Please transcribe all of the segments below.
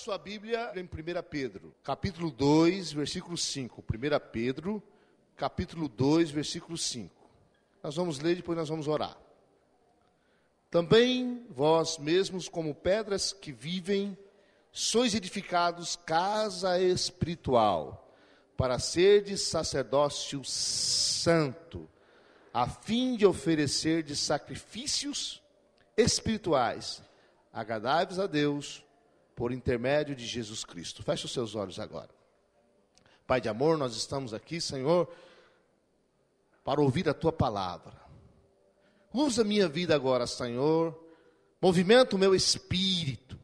sua Bíblia em 1 Pedro, capítulo 2, versículo 5. 1 Pedro, capítulo 2, versículo 5. Nós vamos ler e depois nós vamos orar. Também vós mesmos, como pedras que vivem, sois edificados casa espiritual, para serdes sacerdócio santo, a fim de oferecerdes sacrifícios espirituais, agradáveis a Deus, por intermédio de Jesus Cristo. Feche os seus olhos agora. Pai de amor, nós estamos aqui, Senhor, para ouvir a Tua palavra. Usa a minha vida agora, Senhor, movimenta o meu espírito,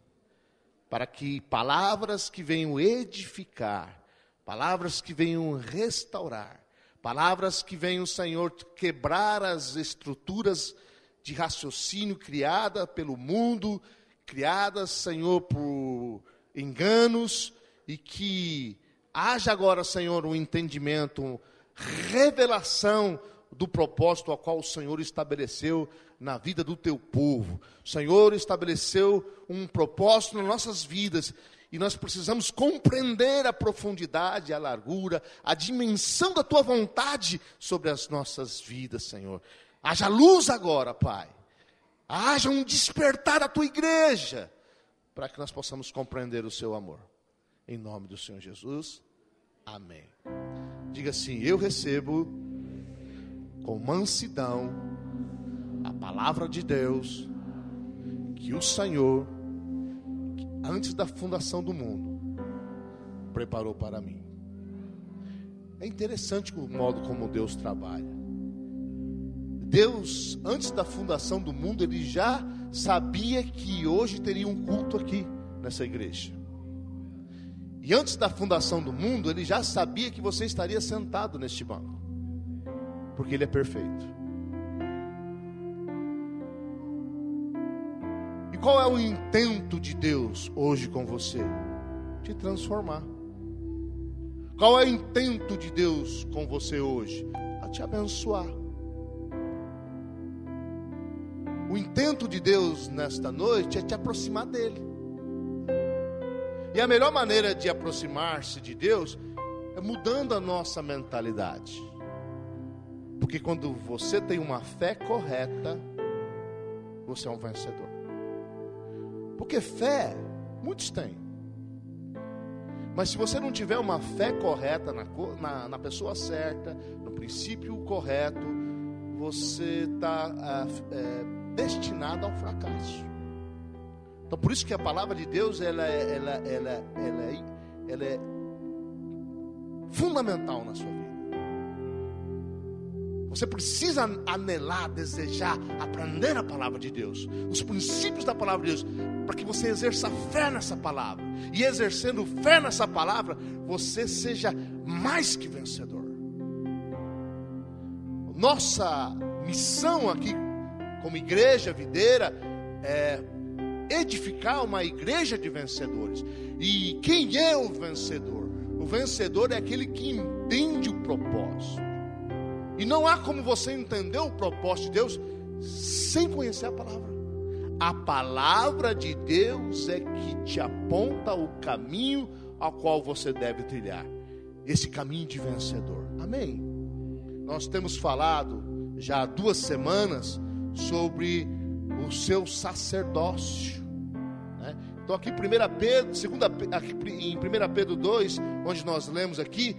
para que palavras que venham edificar, palavras que venham restaurar, palavras que venham, Senhor, quebrar as estruturas de raciocínio criada pelo mundo, criadas, Senhor, por enganos, e que haja agora, Senhor, um entendimento, revelação do propósito ao qual o Senhor estabeleceu na vida do teu povo. O Senhor estabeleceu um propósito nas nossas vidas, e nós precisamos compreender a profundidade, a largura, a dimensão da tua vontade sobre as nossas vidas, Senhor. Haja luz agora, Pai. Haja um despertar da tua igreja, para que nós possamos compreender o seu amor. Em nome do Senhor Jesus, amém. Diga assim: eu recebo com mansidão a palavra de Deus, que o Senhor, antes da fundação do mundo, preparou para mim. É interessante o modo como Deus trabalha. Deus, antes da fundação do mundo, Ele já sabia que hoje teria um culto aqui, nessa igreja. E antes da fundação do mundo, Ele já sabia que você estaria sentado neste banco, porque Ele é perfeito. E qual é o intento de Deus hoje com você? Te transformar. Qual é o intento de Deus com você hoje? A te abençoar. O intento de Deus nesta noite é te aproximar dEle. E a melhor maneira de aproximar-se de Deus é mudando a nossa mentalidade. Porque quando você tem uma fé correta, você é um vencedor. Porque fé, muitos têm. Mas se você não tiver uma fé correta na pessoa certa, no princípio correto, você está destinado ao fracasso. Então por isso que a palavra de Deus ela é fundamental na sua vida. Você precisa anelar, desejar, aprender a palavra de Deus, os princípios da palavra de Deus, para que você exerça fé nessa palavra. E exercendo fé nessa palavra, você seja mais que vencedor. Nossa missão aqui, como igreja videira, é edificar uma igreja de vencedores. E quem é o vencedor? O vencedor é aquele que entende o propósito. E não há como você entender o propósito de Deus sem conhecer a palavra. A palavra de Deus é que te aponta o caminho ao qual você deve trilhar. Esse caminho de vencedor. Amém? Nós temos falado já há 2 semanas sobre o seu sacerdócio, né? Então aqui em 1 Pedro 2, onde nós lemos aqui,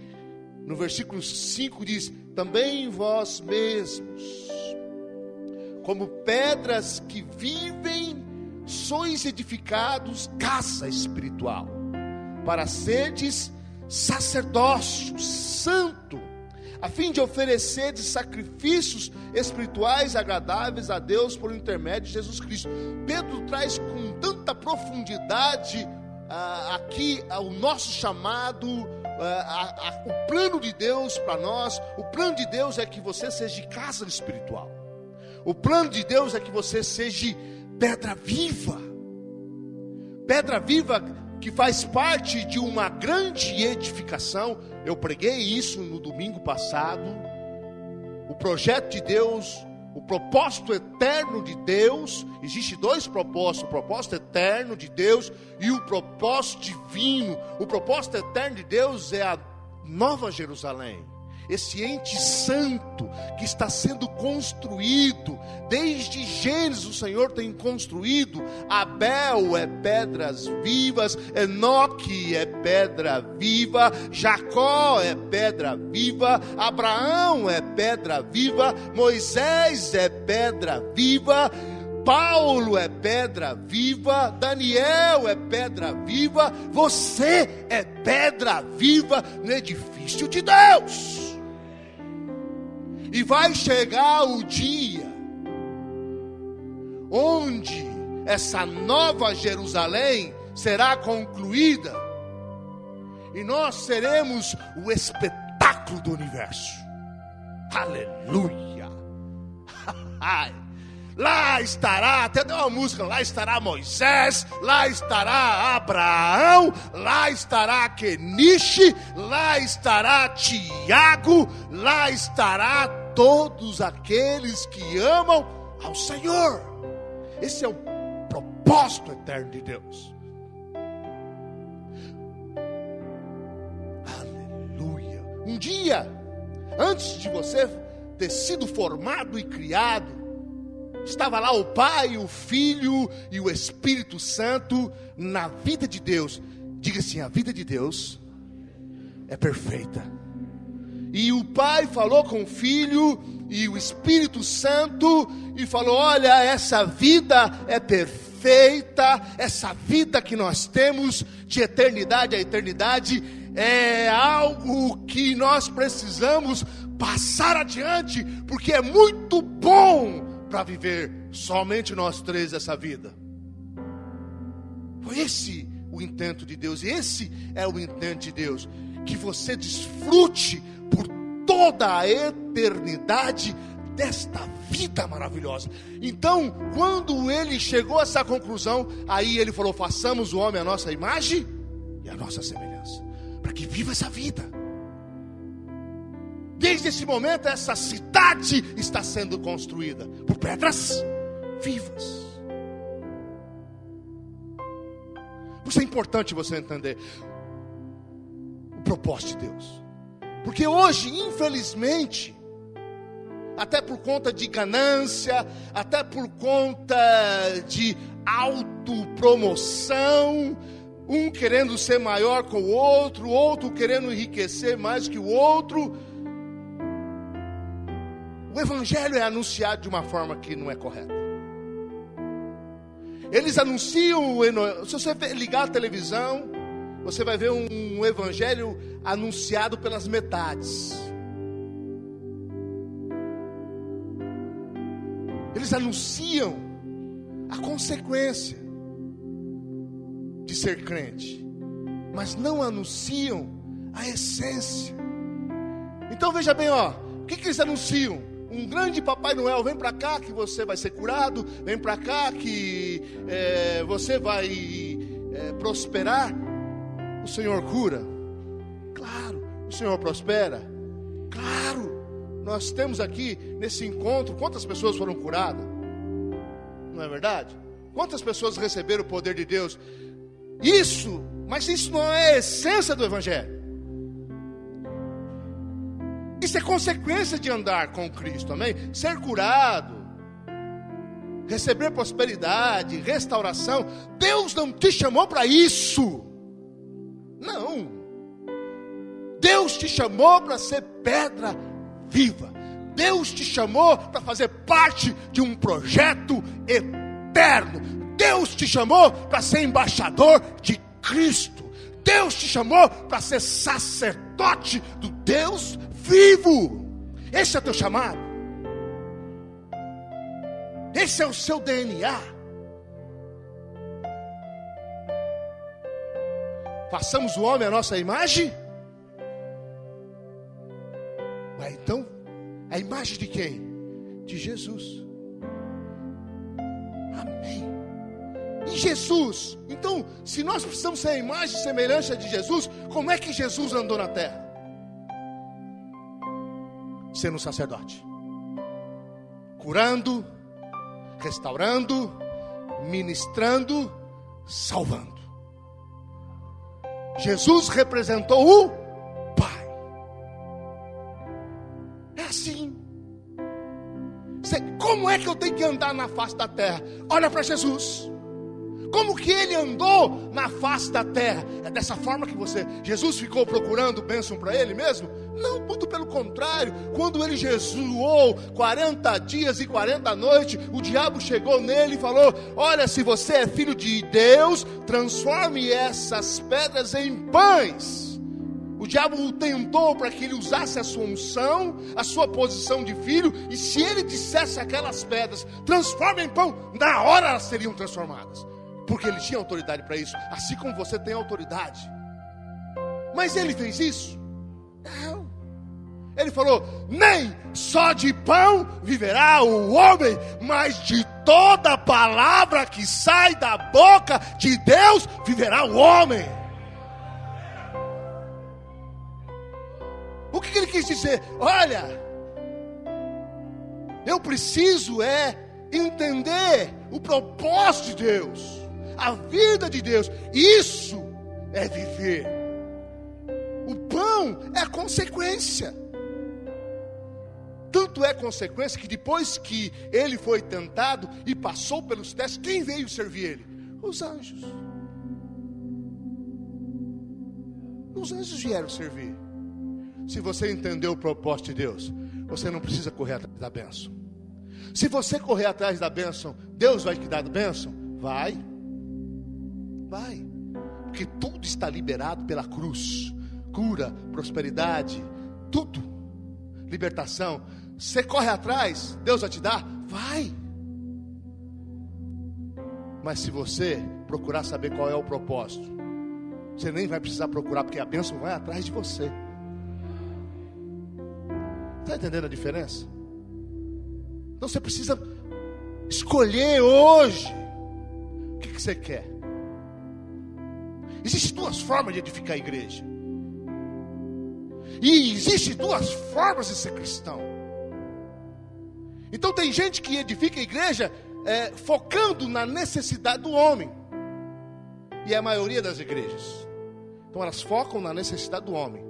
no versículo 5 diz: também vós mesmos, como pedras que vivem, sois edificados casa espiritual, para serdes sacerdócio santo, a fim de oferecerdes sacrifícios espirituais agradáveis a Deus por intermédio de Jesus Cristo. Pedro traz com tanta profundidade aqui o nosso chamado, o plano de Deus para nós. O plano de Deus é que você seja casa espiritual. O plano de Deus é que você seja pedra viva que faz parte de uma grande edificação. Eu preguei isso no domingo passado. O projeto de Deus, O propósito eterno de Deus, existe dois propósitos: o propósito eterno de Deus e o propósito divino. O propósito eterno de Deus é a Nova Jerusalém, esse ente santo que está sendo construído. Desde Gênesis o Senhor tem construído. Abel é pedras vivas, Enoque é pedra viva, Jacó é pedra viva, Abraão é pedra viva, Moisés é pedra viva, Paulo é pedra viva, Daniel é pedra viva, você é pedra viva no edifício de Deus. E vai chegar o dia onde essa nova Jerusalém será concluída e nós seremos o espetáculo do universo. Aleluia! Lá estará, até deu uma música, lá estará Moisés, lá estará Abraão, lá estará Queniche, lá estará Tiago, lá estará todos aqueles que amam ao Senhor. Esse é o propósito eterno de Deus. Aleluia. Um dia, antes de você ter sido formado e criado, estava lá o Pai, o Filho e o Espírito Santo na vida de Deus. Diga assim: a vida de Deus é perfeita. E o Pai falou com o Filho e o Espírito Santo e falou: olha, essa vida é perfeita, essa vida que nós temos de eternidade a eternidade é algo que nós precisamos passar adiante, porque é muito bom para viver somente nós três essa vida. Foi esse o intento de Deus. E esse é o intento de Deus, que você desfrute por toda a eternidade desta vida maravilhosa. Então, quando ele chegou a essa conclusão, aí ele falou: façamos o homem à nossa imagem e à nossa semelhança, para que viva essa vida. Desde esse momento, essa cidade está sendo construída por pedras vivas. Por isso é importante você entender o propósito de Deus. Porque hoje, infelizmente, até por conta de ganância, até por conta de autopromoção, um querendo ser maior que o outro querendo enriquecer mais que o outro, o evangelho é anunciado de uma forma que não é correta. Eles anunciam, se você ligar a televisão, você vai ver um evangelho anunciado pelas metades. Eles anunciam a consequência de ser crente, mas não anunciam a essência. Então veja bem, o que eles anunciam? Um grande Papai Noel: vem para cá que você vai ser curado, vem para cá que você vai prosperar. O Senhor cura? Claro. O Senhor prospera? Claro. Nós temos aqui nesse encontro, quantas pessoas foram curadas? Não é verdade? Quantas pessoas receberam o poder de Deus? Mas isso não é a essência do evangelho. Isso é consequência de andar com Cristo, amém? Ser curado, receber prosperidade, restauração. Deus não te chamou para isso. Não. Deus te chamou para ser pedra viva. Deus te chamou para fazer parte de um projeto eterno. Deus te chamou para ser embaixador de Cristo. Deus te chamou para ser sacerdote do Deus vivo. Esse é o teu chamado. Esse é o seu DNA. Façamos o homem à nossa imagem. Mas então, a imagem de quem? De Jesus. Amém. E Jesus, então, se nós precisamos ser a imagem e semelhança de Jesus, como é que Jesus andou na terra? Sendo sacerdote. curando, restaurando, ministrando, salvando. Jesus representou o Pai. É assim. Como é que eu tenho que andar na face da terra? Olha para Jesus. Como que ele andou na face da terra? É dessa forma que Jesus ficou procurando bênção para ele mesmo? Não, muito pelo contrário. Quando ele jejuou 40 dias e 40 noites, o diabo chegou nele e falou: olha, se você é filho de Deus, transforme essas pedras em pães. O diabo o tentou para que ele usasse a sua unção, a sua posição de filho, e se ele dissesse aquelas pedras, transforme em pão, na hora elas seriam transformadas, porque ele tinha autoridade para isso, assim como você tem autoridade. Mas ele fez isso? Não. Ele falou: nem só de pão viverá o homem, mas de toda palavra que sai da boca de Deus viverá o homem. O que ele quis dizer? Olha, eu preciso entender o propósito de Deus, a vida de Deus. Isso é viver. O pão é consequência. Tanto é consequência que depois que ele foi tentado e passou pelos testes, quem veio servir ele? Os anjos. Os anjos vieram servir. Se você entender o propósito de Deus, você não precisa correr atrás da bênção. Se você correr atrás da bênção, Deus vai te dar a bênção? Vai. Porque tudo está liberado pela cruz. Cura, prosperidade, tudo. Libertação. Você corre atrás, Deus vai te dar? Vai. Mas se você procurar saber qual é o propósito, você nem vai precisar procurar, porque a bênção vai atrás de você. Está entendendo a diferença? Então você precisa escolher hoje o que você quer. Existem duas formas de edificar a igreja. E existem duas formas de ser cristão. Então tem gente que edifica a igreja focando na necessidade do homem. E é a maioria das igrejas. Então elas focam na necessidade do homem.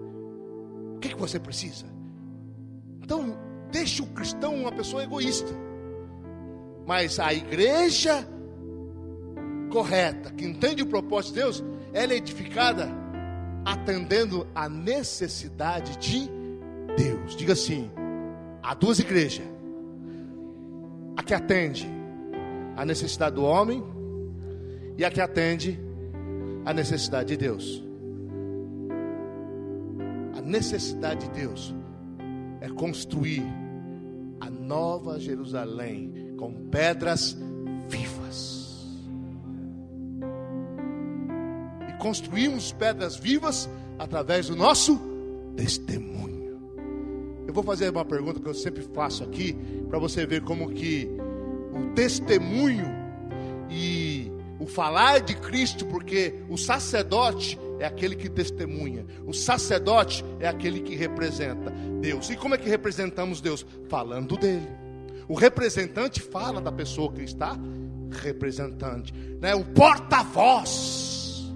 O que você precisa? Então, deixe o cristão uma pessoa egoísta. Mas a igreja correta, que entende o propósito de Deus, ela é edificada atendendo a necessidade de Deus. Diga assim: há duas igrejas. A que atende a necessidade do homem e a que atende a necessidade de Deus. A necessidade de Deus é construir a nova Jerusalém com pedras vivas. E construímos pedras vivas através do nosso testemunho. Eu vou fazer uma pergunta que eu sempre faço aqui, para você ver como que o testemunho e o falar de Cristo, porque o sacerdote é aquele que testemunha, o sacerdote é aquele que representa Deus. E como é que representamos Deus? Falando dele. O representante fala da pessoa que está representante, né? O porta-voz.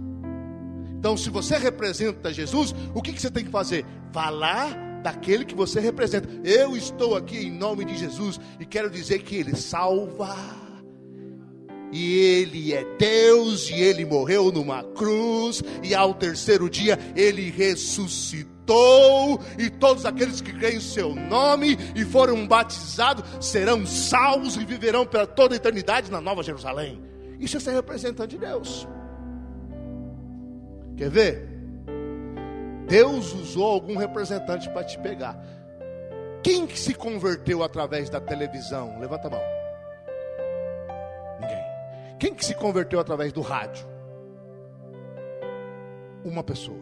Então, se você representa Jesus, o que você tem que fazer? Falar daquele que você representa. Eu estou aqui em nome de Jesus e quero dizer que Ele salva. E Ele é Deus, e Ele morreu numa cruz, e ao terceiro dia Ele ressuscitou, e todos aqueles que creem em seu nome e foram batizados serão salvos e viverão para toda a eternidade na Nova Jerusalém. Isso é ser representante de Deus. Quer ver? Deus usou algum representante para te pegar. Quem que se converteu através da televisão? Levanta a mão. Ninguém. Quem que se converteu através do rádio? Uma pessoa.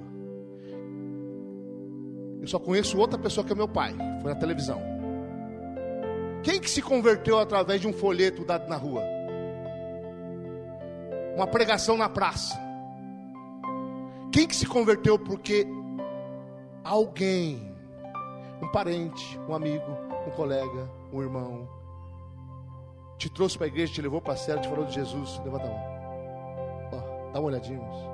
Eu só conheço outra pessoa que é meu pai. Foi na televisão. Quem que se converteu através de um folheto dado na rua? Uma pregação na praça. Quem que se converteu porque alguém, um parente, um amigo, um colega, um irmão, te trouxe para a igreja, te levou para a cela, te falou de Jesus. Levanta a mão. Ó, dá uma olhadinha, irmãos.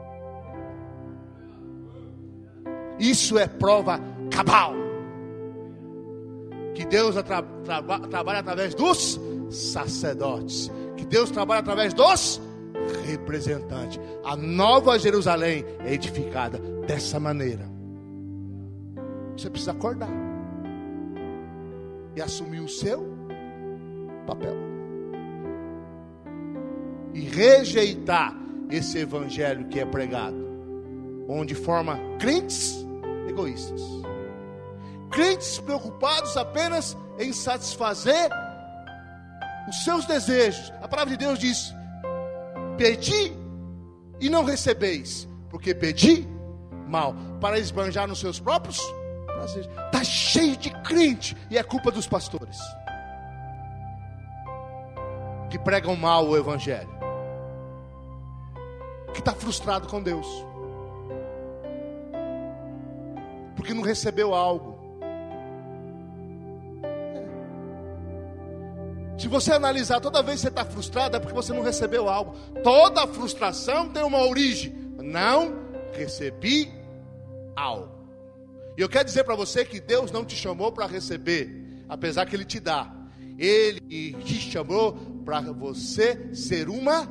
Isso é prova cabal que Deus trabalha através dos sacerdotes, que Deus trabalha através dos representantes. A Nova Jerusalém é edificada dessa maneira. Você precisa acordar e assumir o seu papel e rejeitar esse evangelho que é pregado, onde forma crentes egoístas, crentes preocupados apenas em satisfazer os seus desejos. A palavra de Deus diz: pedi e não recebeis, porque pedi mal, para esbanjar nos seus próprios prazeres. Está cheio de crente, e é culpa dos pastores que pregam mal o evangelho, que está frustrado com Deus, porque não recebeu algo. Se você analisar, toda vez que você está frustrado, é porque você não recebeu algo. Toda frustração tem uma origem: não recebi algo. E eu quero dizer para você que Deus não te chamou para receber, apesar que Ele te dá. Ele te chamou para você ser uma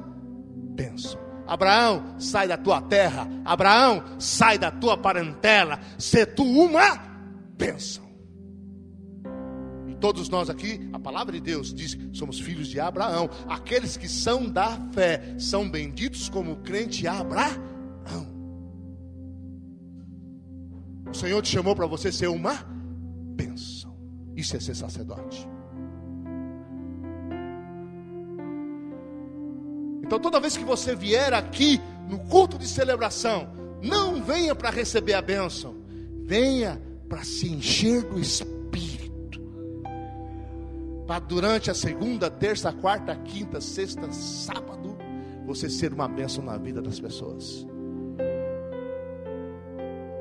bênção. Abraão, sai da tua terra. Abraão, sai da tua parentela. Ser tu uma bênção. E todos nós aqui, a palavra de Deus diz que somos filhos de Abraão. Aqueles que são da fé são benditos como o crente Abraão. O Senhor te chamou para você ser uma bênção. Isso é ser sacerdote. Então toda vez que você vier aqui no culto de celebração, não venha para receber a bênção, venha para se encher do Espírito, para durante a segunda, terça, quarta, quinta, sexta, sábado, você ser uma bênção na vida das pessoas.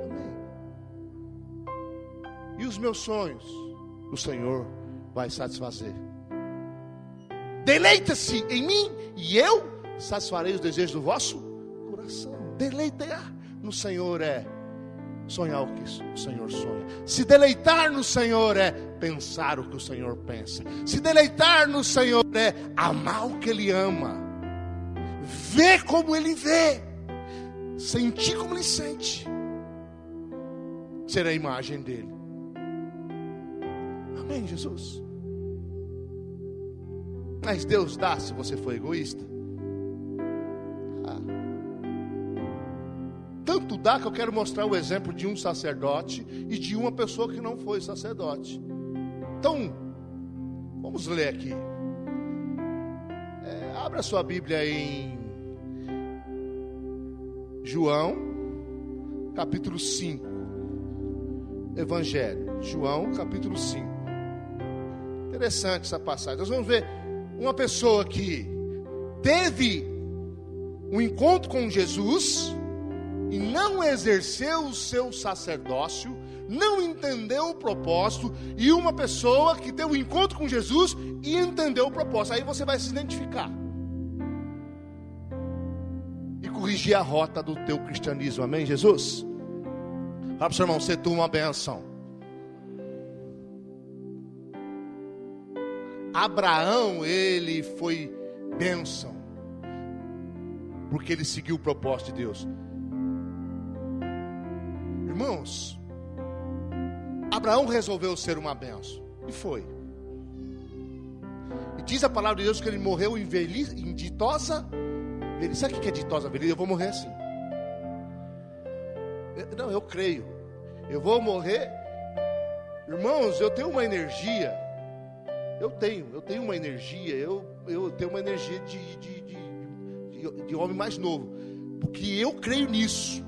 Amém. E os meus sonhos, o Senhor vai satisfazer. Deleita-se em mim e eu satisfarei os desejos do vosso coração. Deleitar no Senhor é sonhar o que o Senhor sonha. Se deleitar no Senhor é pensar o que o Senhor pensa. Se deleitar no Senhor é amar o que Ele ama, ver como Ele vê, sentir como Ele sente, ser a imagem dEle. Amém, Jesus? Mas Deus dá se você for egoísta. Tanto dá que eu quero mostrar o exemplo de um sacerdote e de uma pessoa que não foi sacerdote. Então, vamos ler aqui. Abra sua Bíblia em João, capítulo 5. Evangelho, João, capítulo 5. Interessante essa passagem. Nós vamos ver uma pessoa que teve um encontro com Jesus e não exerceu o seu sacerdócio, não entendeu o propósito, e uma pessoa que teve um encontro com Jesus e entendeu o propósito. Aí você vai se identificar e corrigir a rota do teu cristianismo. Amém, Jesus? Fala para o seu irmão: ser tu uma bênção. Abraão, ele foi bênção porque ele seguiu o propósito de Deus. Irmãos, Abraão resolveu ser uma bênção e foi. E diz a palavra de Deus que ele morreu em ditosa velhice. Sabe o que é ditosa velhice? Eu vou morrer assim. Não, eu creio. Eu vou morrer. Irmãos, eu tenho uma energia. Eu tenho uma energia. Eu tenho uma energia de homem mais novo, porque eu creio nisso.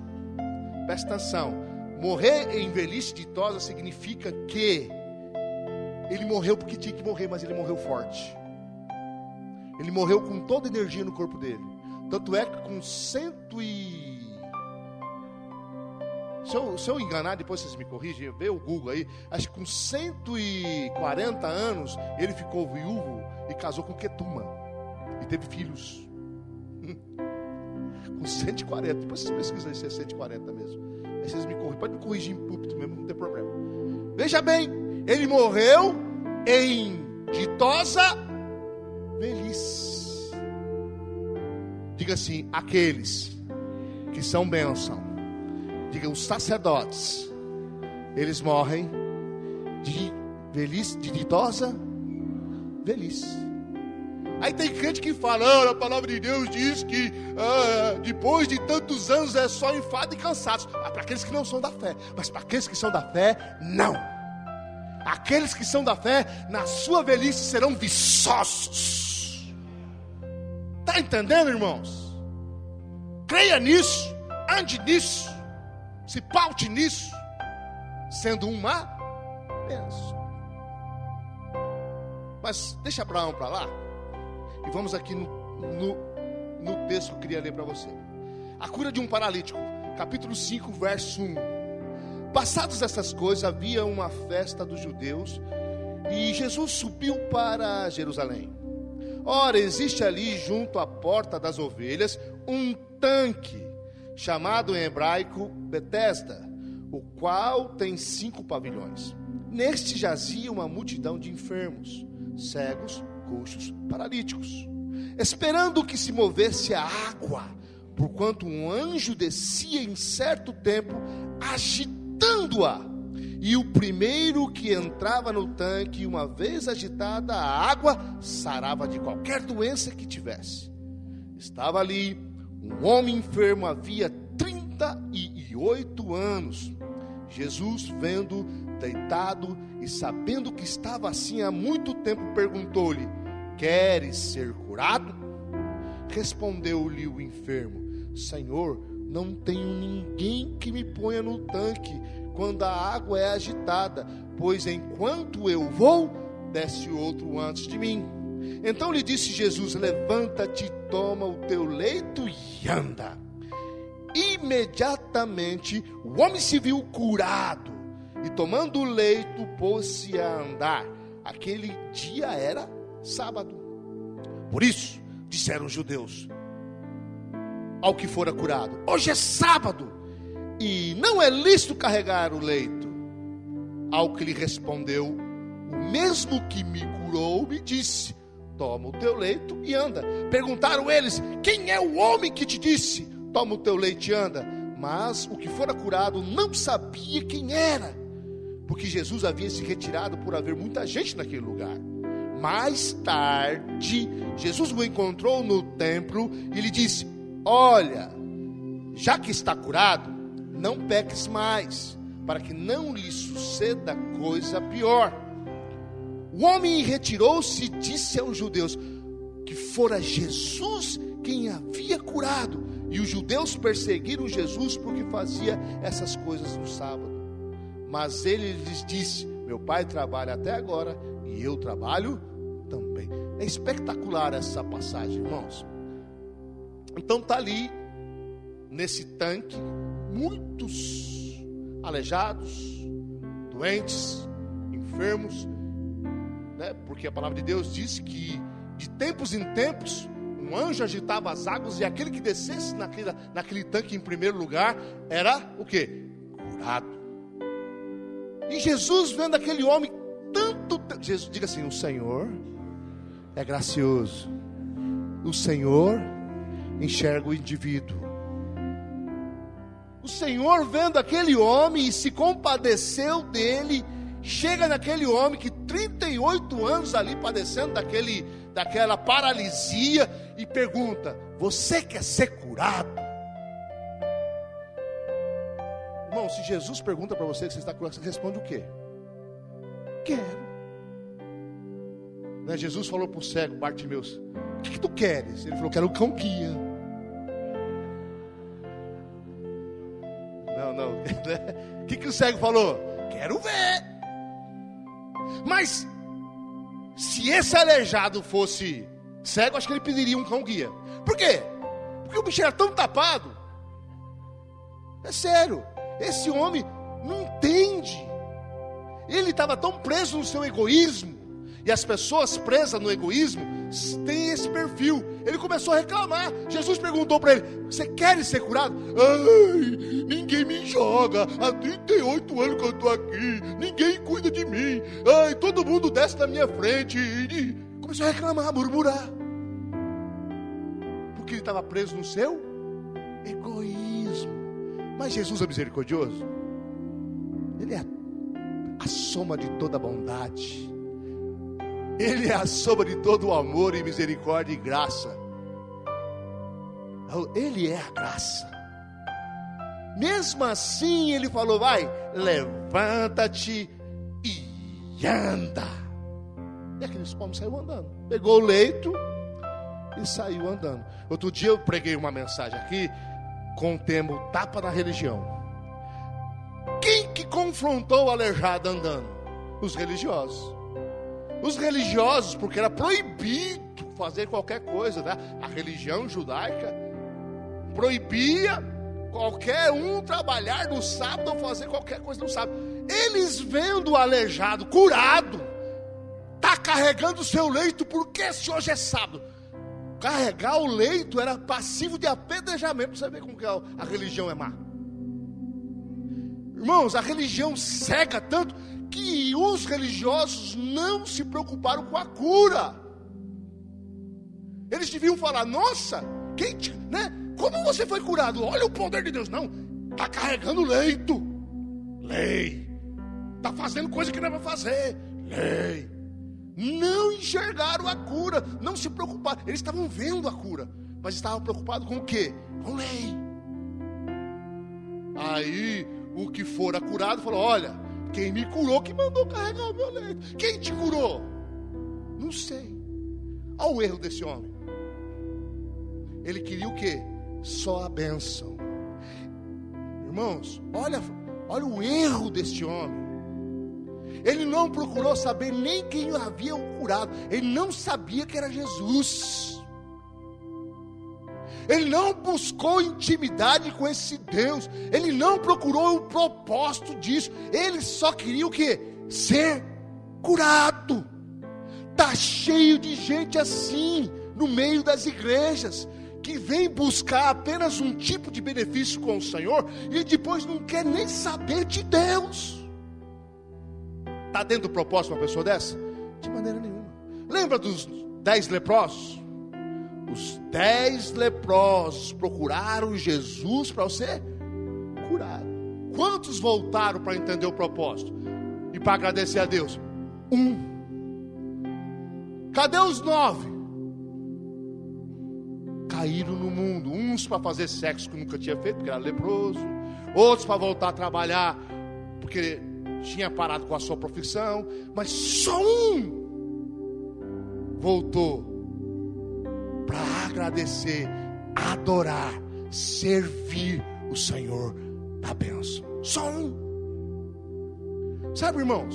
Presta atenção. Morrer em velhice ditosa significa que ele morreu porque tinha que morrer, mas ele morreu forte. Ele morreu com toda a energia no corpo dele. Tanto é que com 100 Se eu enganar, depois vocês me corrigem, vê o Google aí. Acho que com 140 anos, ele ficou viúvo e casou com Ketuma. E teve filhos. Com 140. Depois vocês pesquisam aí se é 140 mesmo. Aí vocês me corrigem. Pode me corrigir em púlpito mesmo, não tem problema. Veja bem, ele morreu em ditosa velhice. Diga assim, aqueles que são bênção. Diga, os sacerdotes, eles morrem de velhice, de ditosa velhice. Aí tem crente que fala, a palavra de Deus diz que depois de tantos anos é só enfado e cansaço. Para aqueles que não são da fé. Mas para aqueles que são da fé, não. Aqueles que são da fé, na sua velhice serão viçosos. Está entendendo, irmãos? Creia nisso, ande nisso, se paute nisso, sendo uma bênção. Mas deixa Abraão para lá. E vamos aqui no texto que eu queria ler para você. A cura de um paralítico, capítulo 5, verso 1. Passadas essas coisas, havia uma festa dos judeus, e Jesus subiu para Jerusalém. Ora, existe ali, junto à porta das ovelhas, um tanque, chamado em hebraico Betesda, o qual tem 5 pavilhões. Neste jazia uma multidão de enfermos, cegos, coxos, paralíticos, esperando que se movesse a água, porquanto um anjo descia em certo tempo, agitando-a. E o primeiro que entrava no tanque, uma vez agitada a água, sarava de qualquer doença que tivesse. Estava ali um homem enfermo, havia 38 anos. Jesus, vendo deitado e sabendo que estava assim há muito tempo, perguntou-lhe: queres ser curado? Respondeu-lhe o enfermo: Senhor, não tenho ninguém que me ponha no tanque quando a água é agitada, pois enquanto eu vou, desce outro antes de mim. Então lhe disse Jesus: levanta-te, toma o teu leito e anda. Imediatamente o homem se viu curado, e tomando o leito, pôs-se a andar. Aquele dia era sábado. Por isso, disseram os judeus ao que fora curado: hoje é sábado, e não é lícito carregar o leito. Ao que lhe respondeu: o mesmo que me curou me disse: toma o teu leito e anda. Perguntaram eles: quem é o homem que te disse: toma o teu leite e anda? Mas o que fora curado não sabia quem era, porque Jesus havia se retirado por haver muita gente naquele lugar. Mais tarde, Jesus o encontrou no templo e lhe disse: olha, já que está curado, não peques mais, para que não lhe suceda coisa pior. O homem retirou-se e disse aos judeus que fora Jesus quem havia curado, e os judeus perseguiram Jesus porque fazia essas coisas no sábado. Mas ele lhes disse: meu pai trabalha até agora e eu trabalho também. É espetacular essa passagem, irmãos. Então está ali, nesse tanque, muitos aleijados, doentes, enfermos, né? Porque a palavra de Deus diz que de tempos em tempos um anjo agitava as águas, e aquele que descesse naquele tanque em primeiro lugar era o quê? Curado. E Jesus, vendo aquele homem Jesus, diga assim: o Senhor é gracioso, o Senhor enxerga o indivíduo. O Senhor, vendo aquele homem, e se compadeceu dele. Chega naquele homem que 38 anos ali padecendo daquela paralisia, e pergunta: você quer ser curado? Irmão, se Jesus pergunta para você que você está curado, você responde o quê? Quero. Né? Jesus falou para o cego Bartimeus: o que tu queres? Ele falou: quero um cão guia. Não. O que o cego falou? Quero ver. Mas se esse aleijado fosse cego, acho que ele pediria um cão guia. Por quê? Porque o bicho era tão tapado. É sério. Esse homem não entende. Ele estava tão preso no seu egoísmo. E as pessoas presas no egoísmo têm esse perfil. Ele começou a reclamar. Jesus perguntou para ele: você quer ser curado? Ai, ninguém me joga. Há 38 anos que eu estou aqui. Ninguém cuida de mim. Ai, todo mundo desce na minha frente. E começou a reclamar, a murmurar. Porque ele estava preso no seu egoísmo. Mas Jesus é misericordioso. Ele é a soma de toda a bondade. Ele é a soma de todo o amor e misericórdia e graça. Ele é a graça. Mesmo assim ele falou: vai, levanta-te e anda. E aquele homem saiu andando. Pegou o leito e saiu andando. Outro dia eu preguei uma mensagem aqui com o tema "O tapa na religião". Quem que confrontou o aleijado andando? Os religiosos. Os religiosos, porque era proibido fazer qualquer coisa, né? A religião judaica proibia qualquer um trabalhar no sábado ou fazer qualquer coisa no sábado. Eles vendo o aleijado curado, está carregando o seu leito, porque se hoje é sábado. Carregar o leito era passivo de apedrejamento. Para você ver como que a religião é má. Irmãos, a religião cega tanto que os religiosos não se preocuparam com a cura. Eles deviam falar: nossa, né? Como você foi curado? Olha o poder de Deus. Não, está carregando leito. Lei. Está fazendo coisa que não é para fazer. Lei. Não enxergaram a cura, não se preocuparam. Eles estavam vendo a cura, mas estavam preocupados com o quê? Com lei. Aí o que fora curado falou: olha, quem me curou que mandou carregar o meu leito. Quem te curou? Não sei. Olha o erro desse homem. Ele queria o quê? Só a bênção. Irmãos, olha o erro deste homem. Ele não procurou saber nem quem o havia curado. Ele não sabia que era Jesus. Ele não buscou intimidade com esse Deus. Ele não procurou o propósito disso. Ele só queria o quê? Ser curado. Está cheio de gente assim no meio das igrejas, que vem buscar apenas um tipo de benefício com o Senhor e depois não quer nem saber de Deus. Está dentro do propósito uma pessoa dessa? De maneira nenhuma. Lembra dos 10 leprosos? Os 10 leprosos procuraram Jesus para ser curado. Quantos voltaram para entender o propósito e para agradecer a Deus? 1. Cadê os 9? Caíram no mundo. Uns para fazer sexo que nunca tinha feito, porque era leproso. Outros para voltar a trabalhar, porque tinha parado com a sua profissão. Mas só um voltou para agradecer, adorar, servir o Senhor da bênção. Só um. Sabe, irmãos,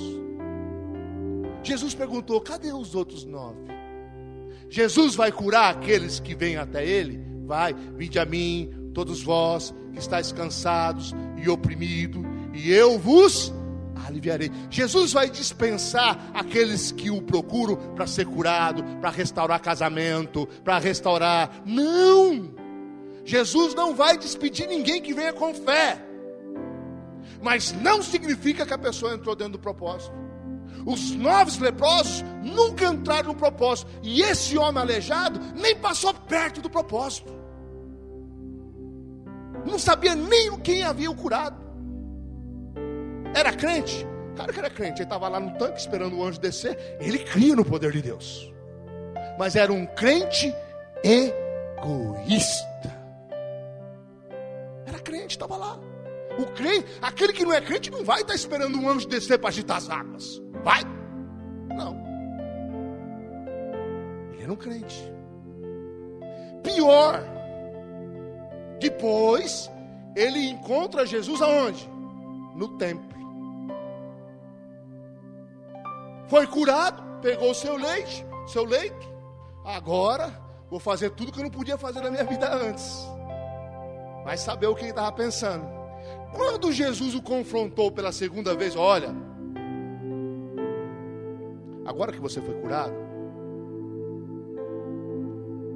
Jesus perguntou: cadê os outros 9? Jesus vai curar aqueles que vêm até Ele? Vai, vinde a mim, todos vós que estáis cansados e oprimidos, e eu vos aliviarei. Jesus vai dispensar aqueles que o procuram para ser curado, para restaurar casamento, para restaurar. Não! Jesus não vai despedir ninguém que venha com fé. Mas não significa que a pessoa entrou dentro do propósito. Os 9 leprosos nunca entraram no propósito. E esse homem aleijado nem passou perto do propósito. Não sabia nem quem havia o curado. Era crente? Claro que era crente. Ele estava lá no tanque esperando o anjo descer. Ele cria no poder de Deus. Mas era um crente egoísta. Era crente, estava lá. O crente, aquele que não é crente não vai estar esperando um anjo descer para agitar as águas. Vai? Não. Ele era um crente. Pior, depois ele encontra Jesus aonde? No templo. Foi curado, pegou o seu leito. Agora vou fazer tudo que eu não podia fazer na minha vida antes. Vai saber o que ele estava pensando. Quando Jesus o confrontou pela segunda vez, olha, agora que você foi curado,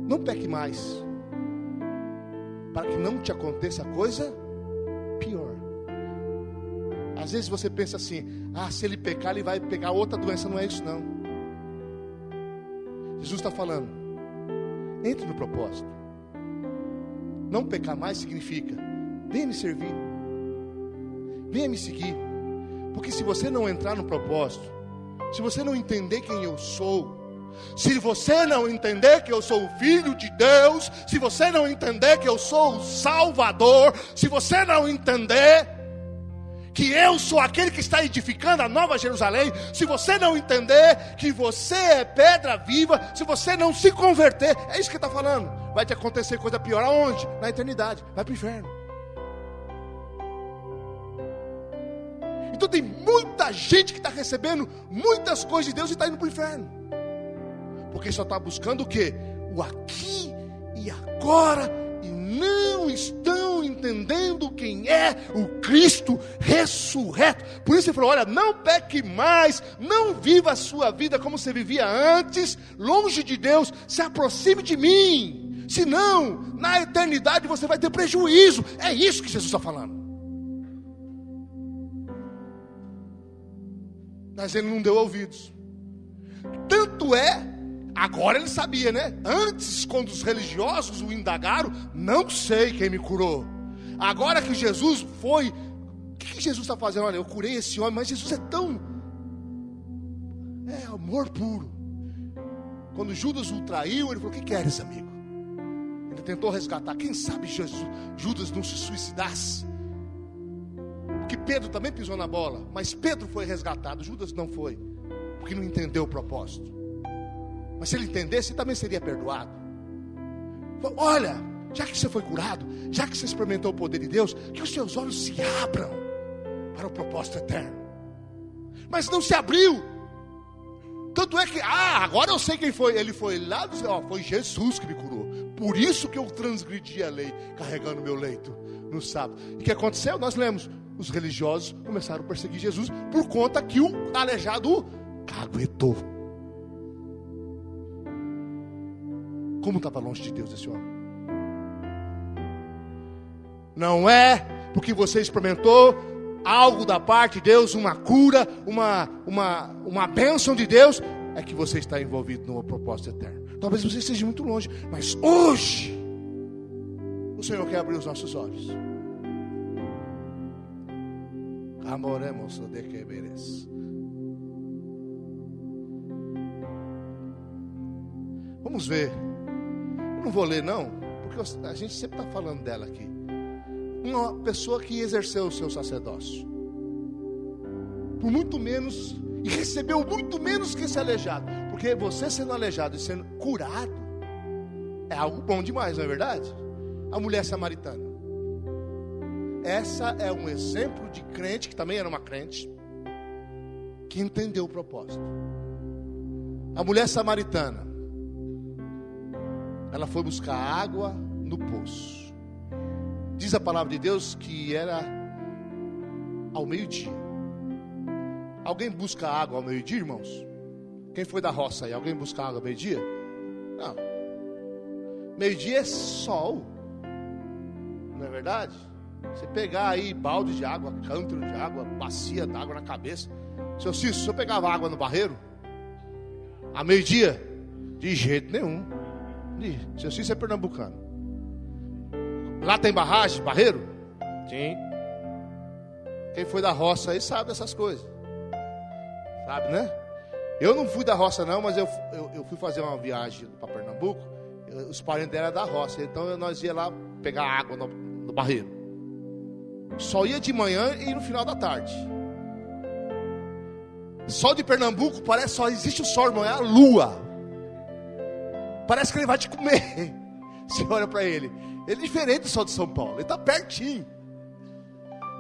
não peque mais, para que não te aconteça coisa pior. Às vezes você pensa assim, se ele pecar, ele vai pegar outra doença. Não é isso não. Jesus está falando, entre no propósito. Não pecar mais significa, venha me servir, venha me seguir. Porque se você não entrar no propósito, se você não entender quem eu sou, se você não entender que eu sou o Filho de Deus, se você não entender que eu sou o Salvador, se você não entender que eu sou aquele que está edificando a Nova Jerusalém, se você não entender que você é pedra viva, se você não se converter, é isso que está falando, vai te acontecer coisa pior. Aonde? Na eternidade, vai para o inferno. Então tem muita gente que está recebendo muitas coisas de Deus e está indo para o inferno, porque só está buscando o quê? O aqui e agora, e não estão entendendo quem é o Cristo ressurreto. Por isso ele falou, olha, não peque mais, não viva a sua vida como você vivia antes, longe de Deus, se aproxime de mim, senão na eternidade você vai ter prejuízo. É isso que Jesus está falando. Mas ele não deu ouvidos. Tanto é, agora ele sabia, né? Antes, quando os religiosos o indagaram, não sei quem me curou. Agora que Jesus foi, o que Jesus está fazendo? Olha, eu curei esse homem, mas Jesus é tão, amor puro. Quando Judas o traiu, ele falou, o que queres, amigo? Ele tentou resgatar, quem sabe Judas não se suicidasse. Porque Pedro também pisou na bola, mas Pedro foi resgatado, Judas não foi, porque não entendeu o propósito. Mas se ele entendesse, ele também seria perdoado. Olha, já que você foi curado, já que você experimentou o poder de Deus, que os seus olhos se abram para o propósito eterno. Mas não se abriu. Tanto é que, agora eu sei quem foi. Ele foi lá, foi Jesus que me curou. Por isso que eu transgredi a lei, carregando meu leito no sábado. E o que aconteceu? Nós lemos, os religiosos começaram a perseguir Jesus, por conta que o aleijado caguetou. Como estava longe de Deus esse homem? Não é porque você experimentou algo da parte de Deus, uma cura, uma bênção de Deus, é que você está envolvido numa propósito eterno. Talvez você esteja muito longe, mas hoje o Senhor quer abrir os nossos olhos. Amoremos de que veres. Vamos ver. Eu não vou ler não, porque a gente sempre está falando dela aqui. Uma pessoa que exerceu o seu sacerdócio por muito menos, e recebeu muito menos que esse aleijado. Porque você sendo aleijado e sendo curado é algo bom demais, não é verdade? A mulher samaritana, essa é um exemplo de crente, que também era uma crente, que entendeu o propósito. A mulher samaritana, ela foi buscar água no poço. Diz a palavra de Deus que era ao meio-dia. Alguém busca água ao meio-dia, irmãos? Quem foi da roça aí? Alguém busca água ao meio-dia? Não. Meio-dia é sol. Não é verdade? Você pegar aí balde de água, cântaro de água, bacia d'água na cabeça. Seu Cício, se eu pegava água no barreiro a meio-dia? De jeito nenhum. Seu Cício é pernambucano. Lá tem barragem, barreiro? Sim. Quem foi da roça aí sabe dessas coisas. Sabe, né? Eu não fui da roça não, mas eu fui fazer uma viagem para Pernambuco. Os parentes dela eram da roça, então nós ia lá pegar água no barreiro. Só ia de manhã e no final da tarde. Sol de Pernambuco parece só existe o sol, irmão, é a lua. Parece que ele vai te comer. Você olha para ele. Ele é diferente do sol de São Paulo. Ele está pertinho.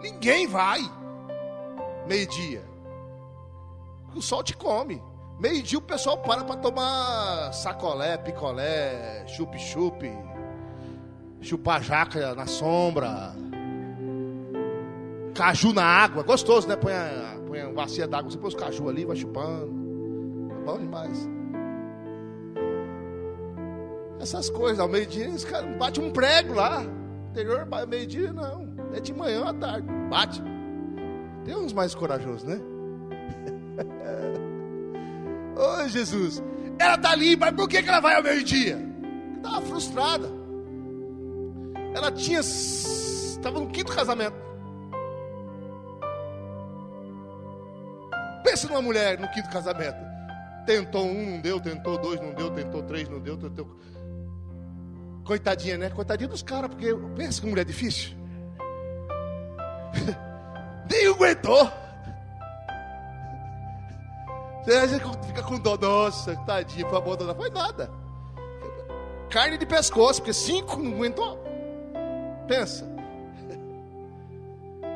Ninguém vai meio-dia. O sol te come. Meio-dia o pessoal para tomar sacolé, picolé, chup-chup, chupar jaca na sombra. caju na água, gostoso, né? Põe uma bacia d'água, você põe os caju ali, vai chupando. É bom demais. Essas coisas, ao meio-dia, os caras batem um prego lá. Interior, meio-dia, não. É de manhã ou à tarde. Bate. Tem uns mais corajosos, né? Ô, Jesus. Ela está ali, mas por que ela vai ao meio-dia? Porque estava frustrada. Ela estava no 5º casamento. Pensa numa mulher no 5º casamento. Tentou 1, não deu, tentou 2, não deu, tentou 3, não deu, tentou... Coitadinha, né? Coitadinha dos caras, porque pensa que mulher difícil. Nem aguentou. Você fica com dó, nossa, tadinha, foi abandonar. Foi nada. Carne de pescoço, porque 5 não aguentou. Pensa.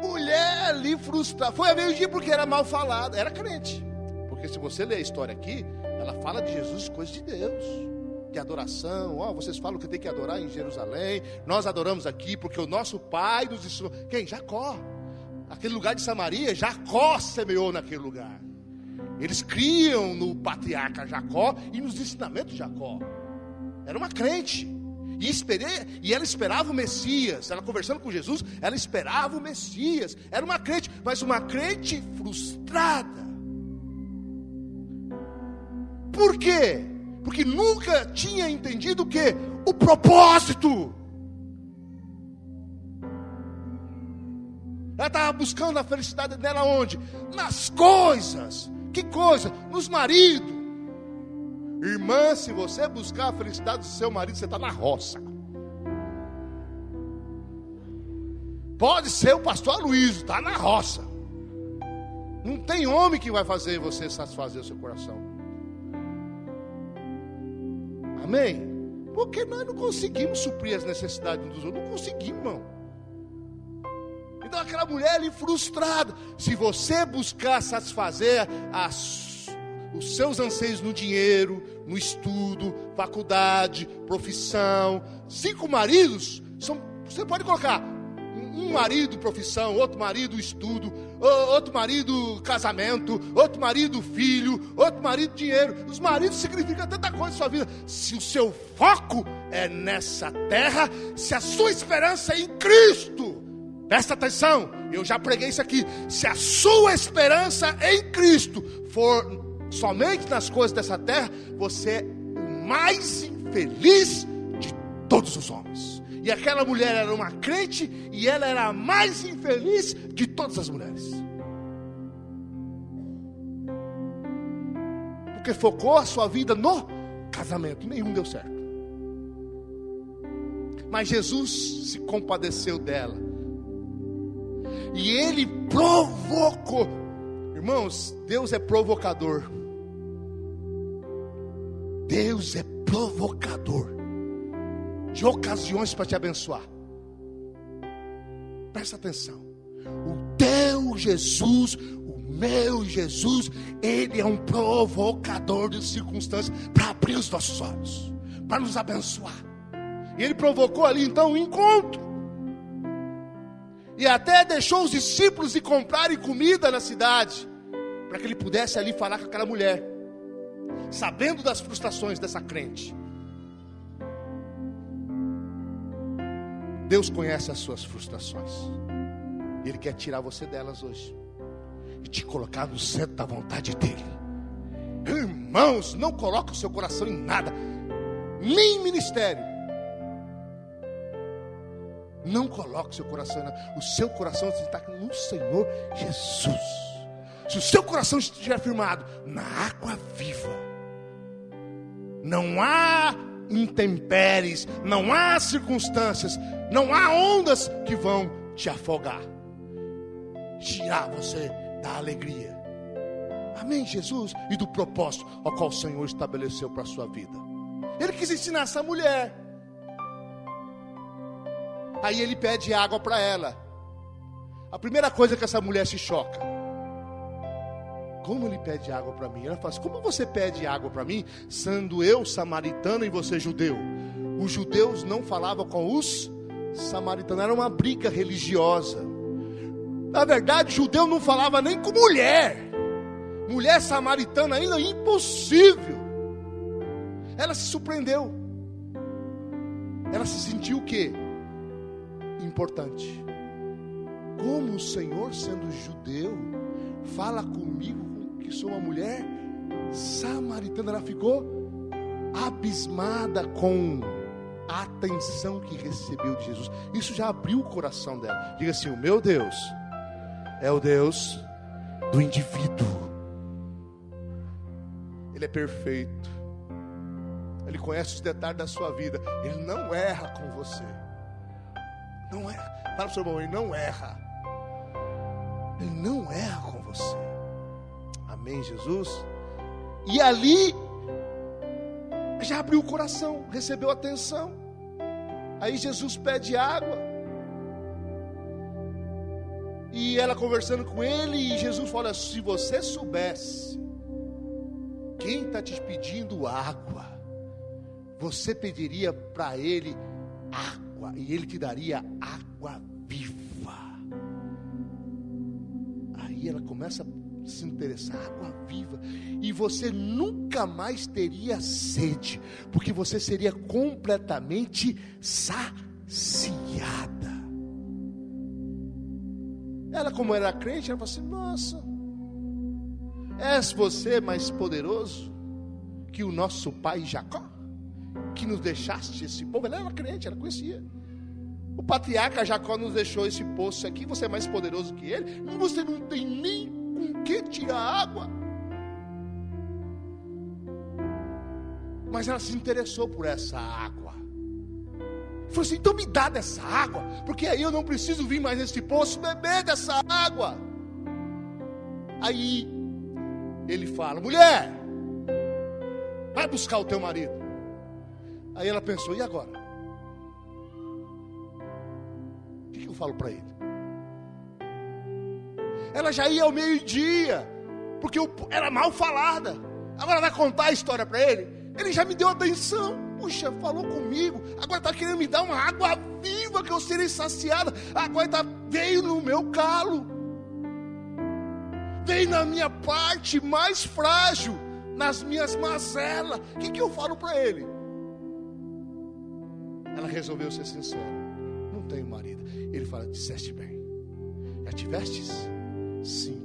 Mulher ali frustrada. Foi a meio-dia porque era mal falada. Era crente. Porque se você ler a história aqui, ela fala de Jesus, coisas de Deus. De adoração, vocês falam que tem que adorar em Jerusalém, nós adoramos aqui porque o nosso pai nos ensinou. Quem? Jacó. Aquele lugar de Samaria, Jacó semeou naquele lugar. Eles criam no patriarca Jacó e nos ensinamentos de Jacó. Era uma crente. E ela esperava o Messias. Ela conversando com Jesus, ela esperava o Messias. Era uma crente, mas uma crente frustrada. Por quê? Porque nunca tinha entendido o quê? O propósito. Ela estava buscando a felicidade dela onde? Nas coisas. Que coisa? Nos maridos. Irmã, se você buscar a felicidade do seu marido, você está na roça. Pode ser o pastor Aloysio, está na roça. Não tem homem que vai fazer você satisfazer o seu coração. Amém? Porque nós não conseguimos suprir as necessidades uns dos outros. Não conseguimos, irmão. Então aquela mulher ali frustrada. Se você buscar satisfazer os seus anseios no dinheiro, no estudo, faculdade, profissão, 5 maridos, você pode colocar um marido, profissão, outro marido, estudo, outro marido, casamento, outro marido, filho, outro marido, dinheiro. Os maridos significam tanta coisa na sua vida. Se o seu foco é nessa terra, se a sua esperança é em Cristo, presta atenção, eu já preguei isso aqui. Se a sua esperança em Cristo for somente nas coisas dessa terra, você é o mais infeliz de todos os homens. E aquela mulher era uma crente e ela era a mais infeliz de todas as mulheres. Porque focou a sua vida no casamento, nenhum deu certo. Mas Jesus se compadeceu dela. E ele provocou. Irmãos, Deus é provocador. Deus é provocador de ocasiões para te abençoar. Presta atenção. O teu Jesus, o meu Jesus, ele é um provocador de circunstâncias para abrir os nossos olhos, para nos abençoar. E ele provocou ali então um encontro. E até deixou os discípulos ir comprarem comida na cidade, para que ele pudesse ali falar com aquela mulher, sabendo das frustrações dessa crente. Deus conhece as suas frustrações. Ele quer tirar você delas hoje e te colocar no centro da vontade dele. Irmãos, não coloque o seu coração em nada, nem em ministério. Não coloque o seu coração em nada. O seu coração está no Senhor Jesus. Se o seu coração estiver firmado na água viva, não há intempéries, não há circunstâncias, não há ondas que vão te afogar, tirar você da alegria. Amém, Jesus? E do propósito ao qual o Senhor estabeleceu para a sua vida. Ele quis ensinar essa mulher. Aí ele pede água para ela. A primeira coisa que essa mulher se choca: como ele pede água para mim? Ela fala assim: como você pede água para mim, sendo eu samaritano e você judeu? Os judeus não falavam com os samaritanos, era uma briga religiosa. Na verdade, judeu não falava nem com mulher. Mulher samaritana ainda, impossível. Ela se surpreendeu. Ela se sentiu o quê? Importante. Como o Senhor, sendo judeu, fala comigo que sou uma mulher samaritana? Ela ficou abismada com a atenção que recebeu de Jesus. Isso já abriu o coração dela. Diga assim: o meu Deus é o Deus do indivíduo. Ele é perfeito. Ele conhece os detalhes da sua vida. Ele não erra com você. Não erra. Fala para o seu irmão, ele não erra. Ele não erra com você. Amém, Jesus? E ali já abriu o coração, recebeu atenção. Aí Jesus pede água. E ela conversando com ele, e Jesus fala: se você soubesse quem está te pedindo água, você pediria para ele água, e ele te daria água viva. Aí ela começa a se interessar: água viva. E você nunca mais teria sede, porque você seria completamente saciada. Ela, como era crente, ela falou assim: nossa, és você mais poderoso que o nosso pai Jacó, que nos deixaste esse povo? Ela era crente, ela conhecia. O patriarca Jacó nos deixou esse poço aqui, você é mais poderoso que ele? Você não tem nem com que tirar água. Mas ela se interessou por essa água. Falou assim: então me dá dessa água, porque aí eu não preciso vir mais nesse poço beber dessa água. Aí ele fala: mulher, vai buscar o teu marido. Aí ela pensou: e agora? O que eu falo para ele? Ela já ia ao meio-dia, porque era mal falada. Agora vai contar a história para ele. Ele já me deu atenção. Puxa, falou comigo. Agora está querendo me dar uma água viva que eu serei saciada. Agora veio no meu calo. Veio na minha parte mais frágil, nas minhas mazelas. O que eu falo para ele? Ela resolveu ser sincera: não tenho marido. Ele fala: disseste bem. Já tivestes 5,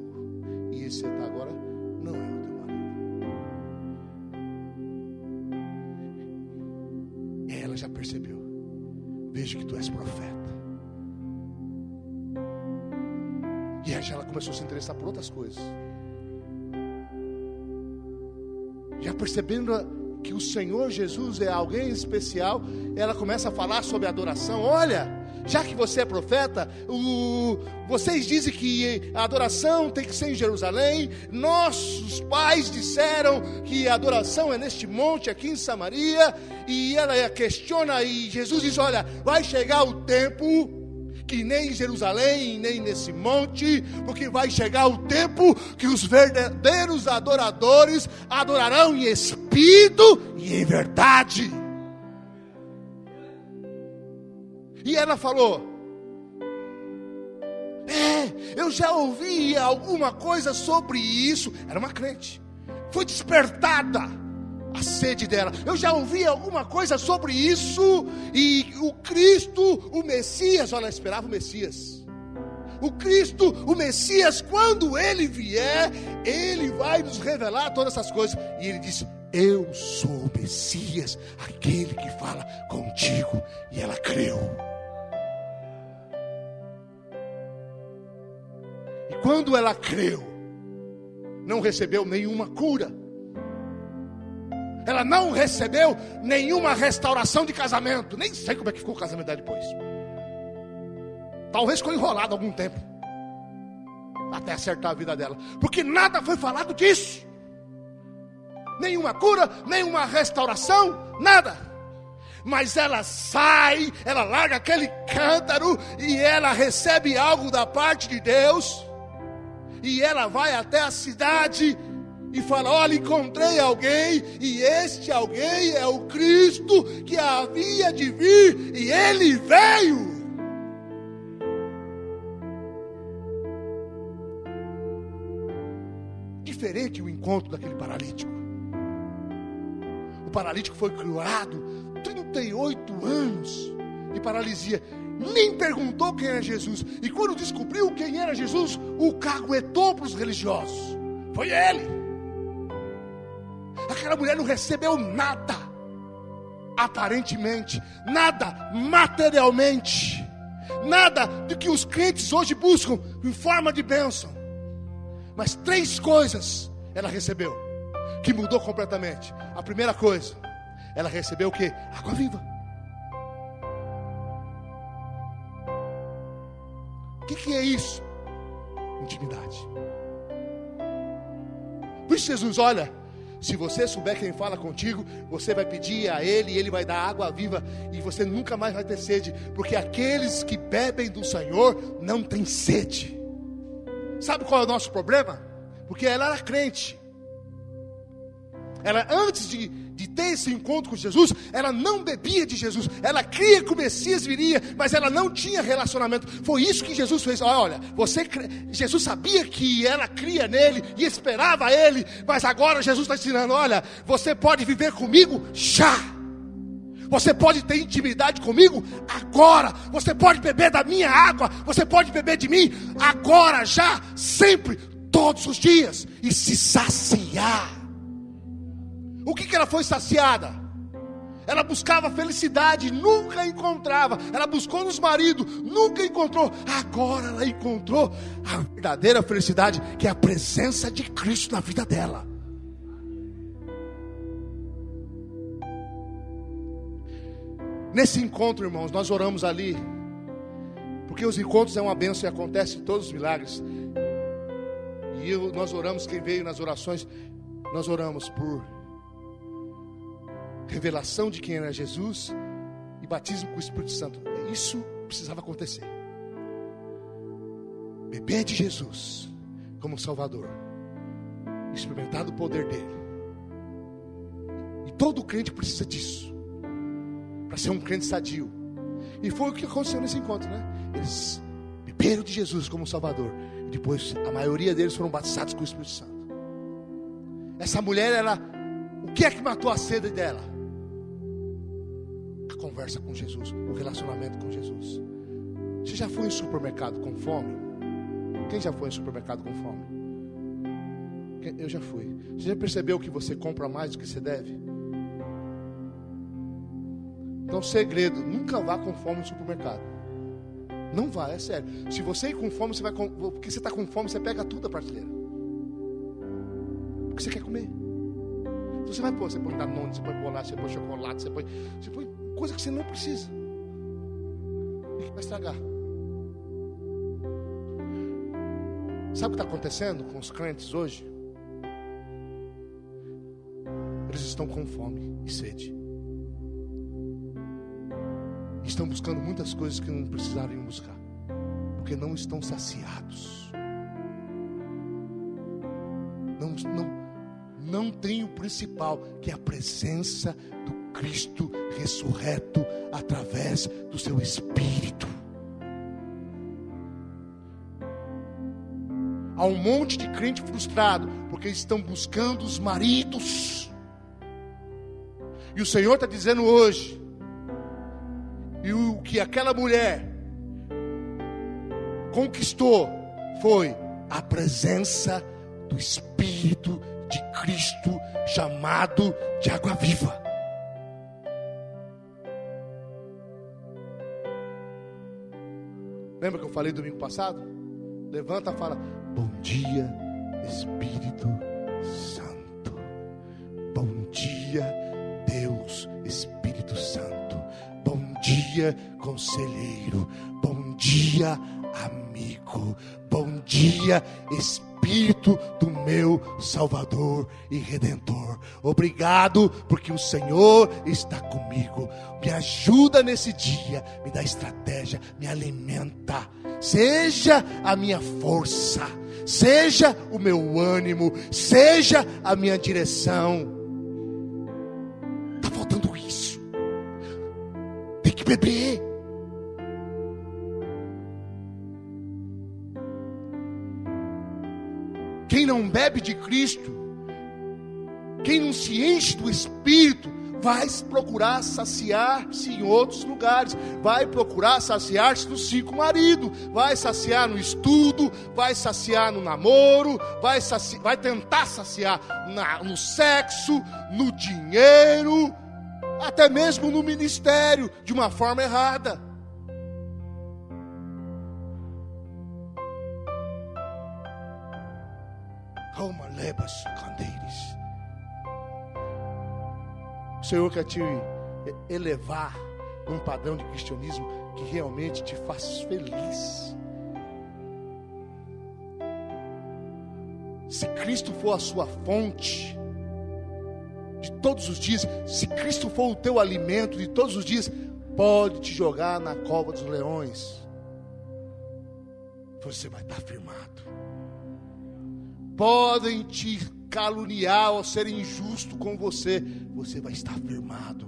e esse até agora não é o teu marido. E ela já percebeu: vejo que tu és profeta. E aí ela começou a se interessar por outras coisas. Já percebendo que o Senhor Jesus é alguém especial, ela começa a falar sobre adoração. Olha, já que você é profeta, vocês dizem que a adoração tem que ser em Jerusalém. Nossos pais disseram que a adoração é neste monte aqui em Samaria. E ela questiona, e Jesus diz: olha, vai chegar o tempo que nem em Jerusalém, nem nesse monte, porque vai chegar o tempo que os verdadeiros adoradores adorarão em espírito e em verdade. E ela falou: eu já ouvi alguma coisa sobre isso. Era uma crente, foi despertada a sede dela. Eu já ouvi alguma coisa sobre isso. E o Cristo, o Messias, olha, ela esperava o Messias. O Cristo, o Messias, quando ele vier, ele vai nos revelar todas essas coisas. E ele disse: eu sou o Messias, aquele que fala contigo. E ela creu. E quando ela creu, não recebeu nenhuma cura. Ela não recebeu nenhuma restauração de casamento. Nem sei como é que ficou o casamento dela depois. Talvez ficou enrolado algum tempo, até acertar a vida dela, porque nada foi falado disso. Nenhuma cura, nenhuma restauração, nada. Mas ela sai, ela larga aquele cântaro, e ela recebe algo da parte de Deus. E ela vai até a cidade e fala: olha, encontrei alguém, e este alguém é o Cristo que havia de vir, e ele veio. diferente o encontro daquele paralítico. O paralítico foi curado 38 anos de paralisia. Nem perguntou quem era Jesus. E quando descobriu quem era Jesus, o caguetou para os religiosos. Foi ele. Aquela mulher não recebeu nada, aparentemente, nada materialmente, nada do que os crentes hoje buscam em forma de bênção. Mas 3 coisas ela recebeu, que mudou completamente. A primeira coisa, ela recebeu o quê? Água viva. O que é isso? Intimidade. Por isso Jesus, olha, se você souber quem fala contigo, você vai pedir a Ele e Ele vai dar água viva e você nunca mais vai ter sede, porque aqueles que bebem do Senhor não têm sede. Sabe qual é o nosso problema? Porque ela era crente. Ela, antes de ter esse encontro com Jesus, ela não bebia de Jesus. Ela cria que o Messias viria, mas ela não tinha relacionamento. Foi isso que Jesus fez. Olha, Jesus sabia que ela cria nele e esperava ele, mas agora Jesus está ensinando: olha, você pode viver comigo já. Você pode ter intimidade comigo agora. Você pode beber da minha água. Você pode beber de mim agora, já, sempre, todos os dias, e se saciar. O que ela foi saciada? Ela buscava felicidade, nunca encontrava. Ela buscou nos maridos, nunca encontrou. Agora ela encontrou a verdadeira felicidade, que é a presença de Cristo na vida dela. Nesse encontro, irmãos, nós oramos ali, porque os encontros é uma bênção e acontecem todos os milagres. E nós oramos, quem veio nas orações, nós oramos por revelação de quem era Jesus e batismo com o Espírito Santo. Isso precisava acontecer. Beber de Jesus como Salvador, experimentar do poder dele. E todo crente precisa disso para ser um crente sadio. E foi o que aconteceu nesse encontro, né? Eles beberam de Jesus como Salvador e depois a maioria deles foram batizados com o Espírito Santo. Essa mulher, o que é que matou a sede dela? A conversa com Jesus, o relacionamento com Jesus. Você já foi em supermercado com fome? Quem já foi em supermercado com fome? Eu já fui. Você já percebeu que você compra mais do que você deve? Então, segredo: nunca vá com fome no supermercado. Não vá, é sério. Se você ir com fome, você vai porque você está com fome, você pega tudo da prateleira, porque você quer comer. Então, você põe Danone, você põe bolacha, você põe chocolate, você põe coisa que você não precisa e que vai estragar. Sabe o que está acontecendo com os crentes hoje? Eles estão com fome e sede. Estão buscando muitas coisas que não precisariam buscar, porque não estão saciados. Não tem o principal, que é a presença do Cristo ressurreto através do seu Espírito. Há um monte de crente frustrado porque estão buscando os maridos. E o Senhor está dizendo hoje, e o que aquela mulher conquistou foi a presença do Espírito de Cristo, chamado de água viva. Lembra que eu falei domingo passado? Levanta e fala: bom dia, Espírito Santo. Bom dia, Deus, Espírito Santo. Bom dia, conselheiro. Bom dia, amigo. Bom dia, Espírito do meu Salvador e Redentor. Obrigado porque o Senhor está comigo. Me ajuda nesse dia, me dá estratégia, me alimenta. Seja a minha força, seja o meu ânimo, seja a minha direção. Está faltando isso. Tem que beber. Quem não bebe de Cristo, quem não se enche do Espírito, vai procurar saciar-se em outros lugares, vai procurar saciar-se no cinco marido, vai saciar no estudo, vai saciar no namoro, vai tentar saciar no sexo, no dinheiro, até mesmo no ministério, de uma forma errada. Roma lebas candeiros. O Senhor quer te elevar num padrão de cristianismo que realmente te faz feliz. Se Cristo for a sua fonte de todos os dias, se Cristo for o teu alimento de todos os dias, pode te jogar na cova dos leões, você vai estar firmado. Podem te caluniar ou ser injusto com você, você vai estar firmado.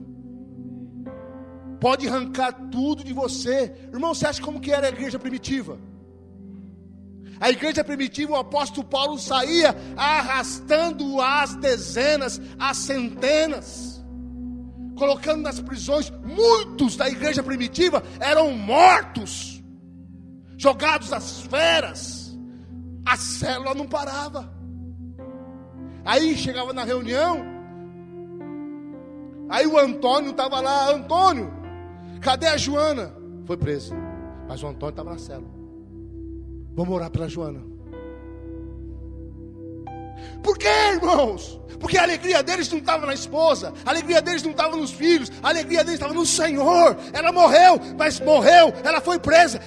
Pode arrancar tudo de você. Irmão, você acha como que era a igreja primitiva? A igreja primitiva, o apóstolo Paulo saía arrastando as dezenas, as centenas, colocando nas prisões. Muitos da igreja primitiva eram mortos, jogados às feras. A célula não parava. Aí chegava na reunião, aí o Antônio estava lá. Antônio, cadê a Joana? Foi preso, mas o Antônio estava na célula. Vamos orar pela Joana. Por quê, irmãos? Porque a alegria deles não estava na esposa, a alegria deles não estava nos filhos, a alegria deles estava no Senhor. Ela morreu, mas morreu, ela foi presa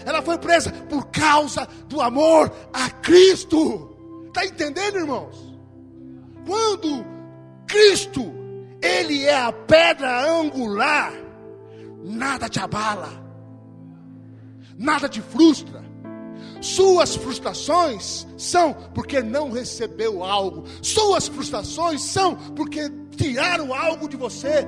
por causa do amor a Cristo. Está entendendo, irmãos? Quando Cristo, Ele é a pedra angular, nada te abala, nada te frustra. Suas frustrações são porque não recebeu algo. Suas frustrações são porque tiraram algo de você.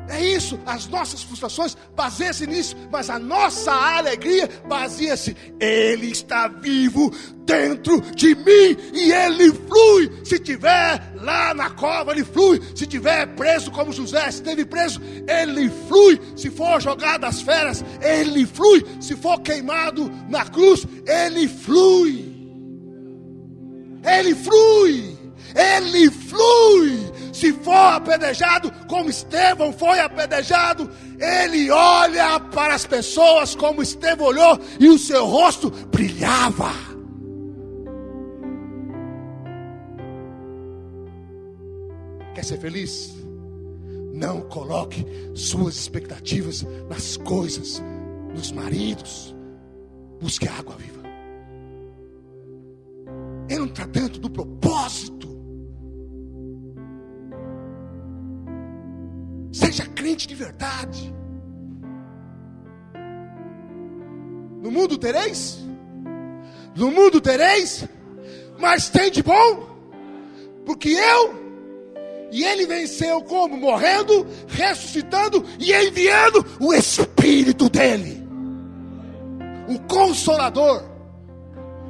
É isso, as nossas frustrações baseiam-se nisso, mas a nossa alegria baseia-se: Ele está vivo dentro de mim e Ele flui. Se estiver lá na cova, Ele flui. Se estiver preso como José esteve preso, Ele flui. Se for jogado às feras, Ele flui. Se for queimado na cruz, Ele flui. Ele flui. Ele flui. Se for apedrejado, como Estevão foi apedrejado, ele olha para as pessoas como Estevão olhou e o seu rosto brilhava. Quer ser feliz? Não coloque suas expectativas nas coisas, nos maridos. Busque a água viva. Entra dentro do propósito. Seja crente de verdade. No mundo tereis? No mundo tereis? Mas tem de bom? Porque Ele venceu como? Morrendo, ressuscitando e enviando o Espírito dEle. O Consolador,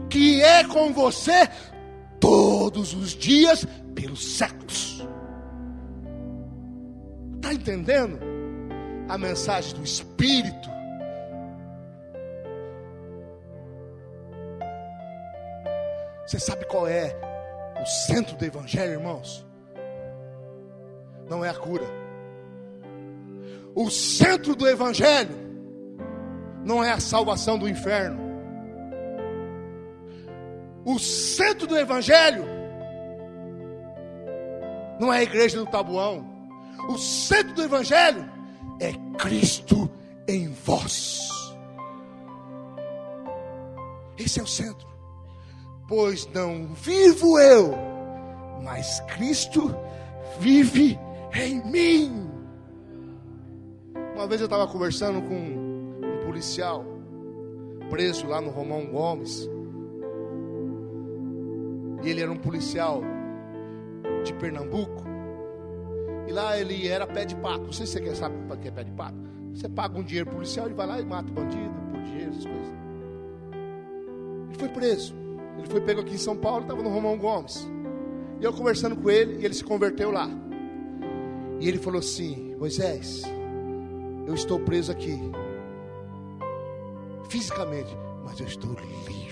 que é com você todos os dias, pelos séculos. Está entendendo a mensagem do Espírito? Você sabe qual é o centro do Evangelho, irmãos? Não é a cura. O centro do Evangelho não é a salvação do inferno. O centro do Evangelho não é a igreja do Tabuão. O centro do Evangelho é Cristo em vós. Esse é o centro. Pois não vivo eu, mas Cristo vive em mim. Uma vez eu estava conversando com um policial preso lá no Romão Gomes. E ele era um policial de Pernambuco. E lá ele era pé de pato. Não sei se você sabe o que é pé de pato. Você paga um dinheiro policial, ele vai lá e mata o bandido por dinheiro, essas coisas. Ele foi preso. Ele foi pego aqui em São Paulo, estava no Romão Gomes. E eu conversando com ele, e ele se converteu lá. E ele falou assim: Moisés, eu estou preso aqui fisicamente, mas eu estou livre,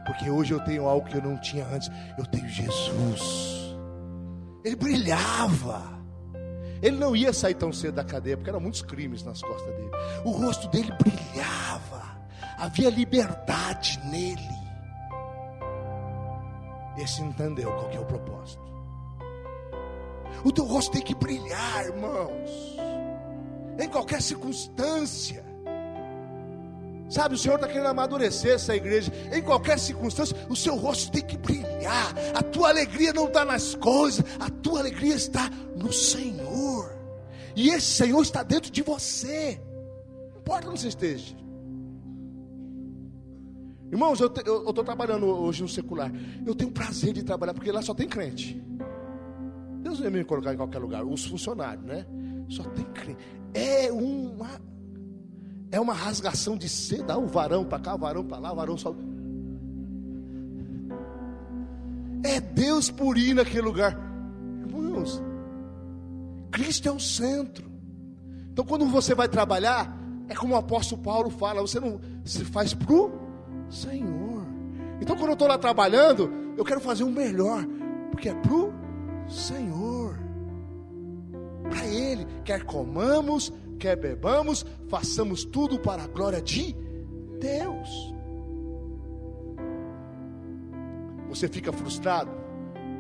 porque hoje eu tenho algo que eu não tinha antes. Eu tenho Jesus. Ele brilhava. Ele não ia sair tão cedo da cadeia, porque eram muitos crimes nas costas dele. O rosto dele brilhava, havia liberdade nele. Esse entendeu qual que é o propósito. O teu rosto tem que brilhar, irmãos, em qualquer circunstância. Sabe, o Senhor está querendo amadurecer essa igreja. Em qualquer circunstância, o seu rosto tem que brilhar. A tua alegria não está nas coisas, a tua alegria está no Senhor. E esse Senhor está dentro de você, não importa onde você esteja. Irmãos, eu estou trabalhando hoje no secular. Eu tenho prazer de trabalhar, porque lá só tem crente. Deus não ia me colocar em qualquer lugar. Os funcionários, né? Só tem crente. É uma rasgação de seda. O varão para cá, o varão para lá, o varão só. É Deus por ir naquele lugar. Irmãos, Cristo é o centro. Então quando você vai trabalhar, é como o apóstolo Paulo fala, você não se faz pro Senhor. Então quando eu estou lá trabalhando, eu quero fazer o melhor, porque é pro Senhor, para Ele. Quer comamos, quer bebamos, façamos tudo para a glória de Deus. Você fica frustrado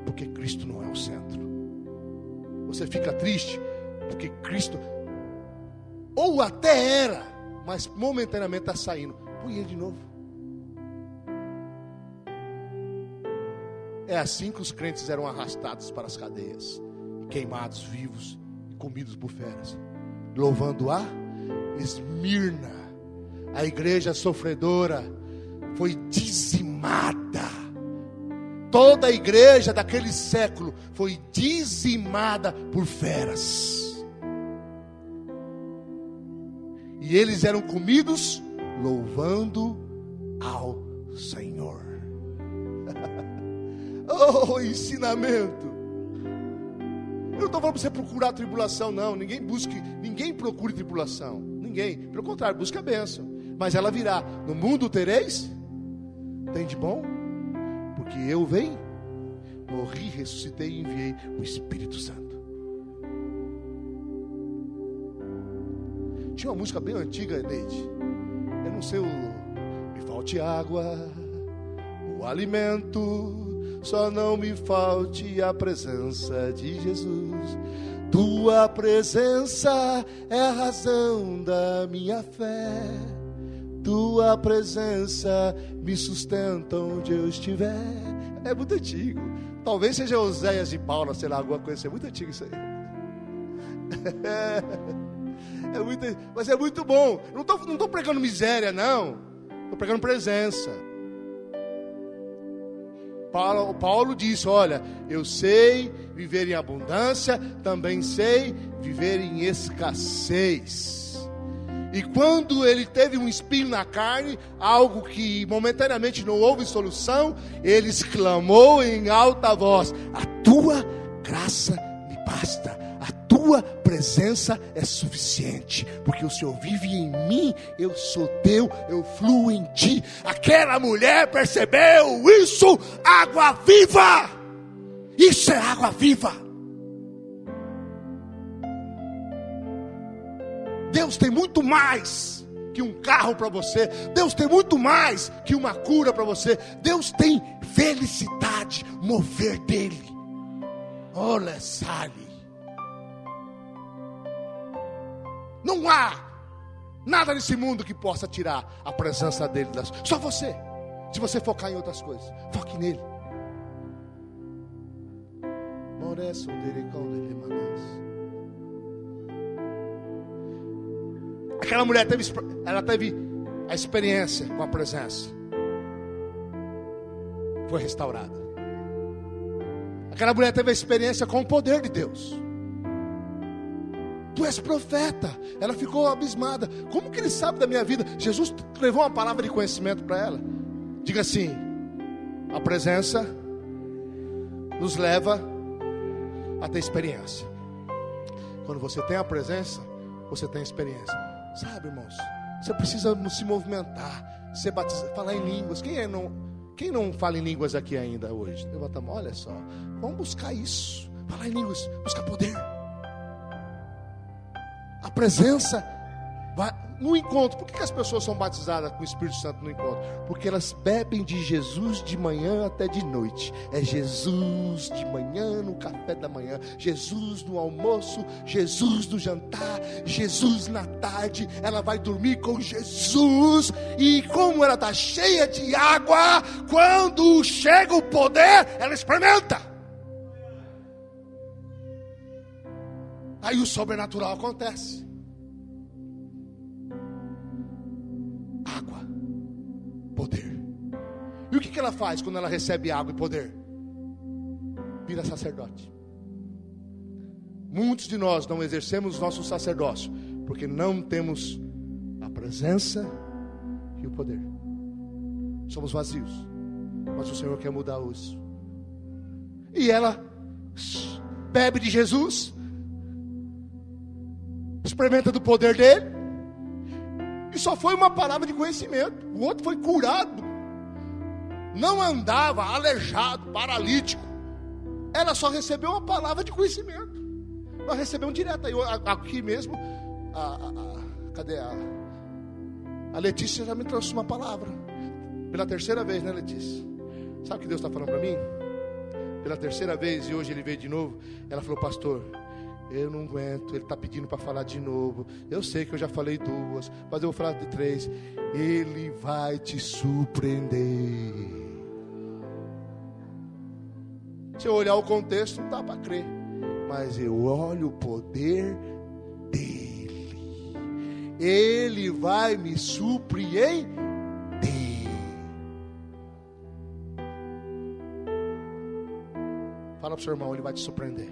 porque Cristo não é o centro. Você fica triste porque Cristo, ou até era, mas momentaneamente está saindo. Põe Ele de novo. É assim que os crentes eram arrastados para as cadeias, queimados vivos e comidos por feras. Louvando a Esmirna, a igreja sofredora, foi dizimada. Toda a igreja daquele século foi dizimada por feras. E eles eram comidos louvando ao Senhor. Oh, ensinamento. Eu não estou falando para você procurar tribulação, não. Ninguém procure tribulação. Ninguém. Pelo contrário, busca a bênção. Mas ela virá. No mundo tereis. Tem de bom? Porque eu venho, morri, ressuscitei e enviei o Espírito Santo. Tinha uma música bem antiga, Neide. Eu não sei me falte água, o alimento. Só não me falte a presença de Jesus. Tua presença é a razão da minha fé. Tua presença me sustenta onde eu estiver. É muito antigo. Talvez seja Oséias de Paula, sei lá, alguma coisa assim. É muito antigo isso aí. Mas é muito bom. Não estou pregando miséria, não. Estou pregando presença. Paulo disse: olha, eu sei viver em abundância, também sei viver em escassez. E quando ele teve um espinho na carne, algo que momentaneamente não houve solução, ele exclamou em alta voz: a tua graça me basta, a tua presença é suficiente, porque o Senhor vive em mim, eu sou teu, eu fluo em ti. Aquela mulher percebeu isso, água viva. Isso é água viva. Deus tem muito mais que um carro para você. Deus tem muito mais que uma cura para você. Deus tem felicidade, mover dele. Olha, Sally. Não há nada nesse mundo que possa tirar a presença dele. Só você. Se você focar em outras coisas, foque nele. Aquela mulher teve a experiência com a presença. Foi restaurada. Aquela mulher teve a experiência com o poder de Deus. Tu és profeta. Ela ficou abismada. Como que ele sabe da minha vida? Jesus levou uma palavra de conhecimento para ela. Diga assim: A presença nos leva a ter experiência. Quando você tem a presença, você tem experiência. Sabe, irmãos, você precisa se movimentar, ser batizado, falar em línguas. Quem não fala em línguas aqui ainda hoje? Levanta a mão, olha só. Vamos buscar isso. Falar em línguas, buscar poder. A presença vai no encontro. Por que as pessoas são batizadas com o Espírito Santo no encontro? Porque elas bebem de Jesus de manhã até de noite. É Jesus de manhã no café da manhã, Jesus no almoço, Jesus no jantar, Jesus na tarde. Ela vai dormir com Jesus. E como ela está cheia de água, quando chega o poder, ela experimenta. Aí o sobrenatural acontece. Água, poder. E o que ela faz quando ela recebe água e poder? Vira sacerdote. Muitos de nós não exercemos nosso sacerdócio porque não temos a presença e o poder. Somos vazios. Mas o Senhor quer mudar isso. E ela bebe de Jesus, experimenta do poder dele. E só foi uma palavra de conhecimento. O outro foi curado. Não andava, aleijado, paralítico. Ela só recebeu uma palavra de conhecimento. Nós recebemos direto. Aí, aqui mesmo, cadê a Letícia já me trouxe uma palavra. Pela terceira vez, né, Letícia? Sabe o que Deus está falando para mim? Pela terceira vez, e hoje ele veio de novo. Ela falou: pastor, eu não aguento, ele está pedindo para falar de novo. Eu sei que eu já falei 2, mas eu vou falar de 3. Ele vai te surpreender. Se eu olhar o contexto, não dá para crer. Mas eu olho o poder dele. Ele vai me surpreender. Fala para o seu irmão, ele vai te surpreender.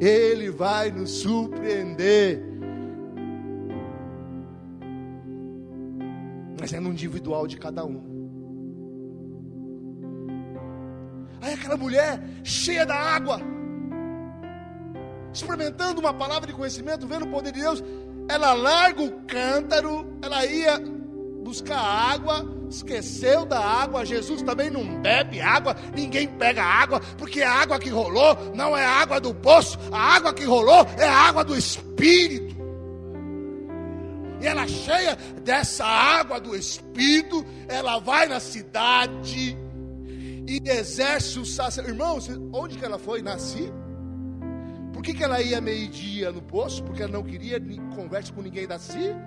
Ele vai nos surpreender. Mas é no individual de cada um. Aí aquela mulher cheia da água, experimentando uma palavra de conhecimento, vendo o poder de Deus, ela larga o cântaro, ela ia buscar água, esqueceu da água. Jesus também não bebe água, ninguém pega água, porque a água que rolou não é a água do poço, a água que rolou é a água do Espírito. E ela, cheia dessa água do Espírito, ela vai na cidade e exerce o sacerdócio. Irmãos, onde que ela foi? Nasci? Por que ela ia meio-dia no poço? Porque ela não queria conversa com ninguém da cidade.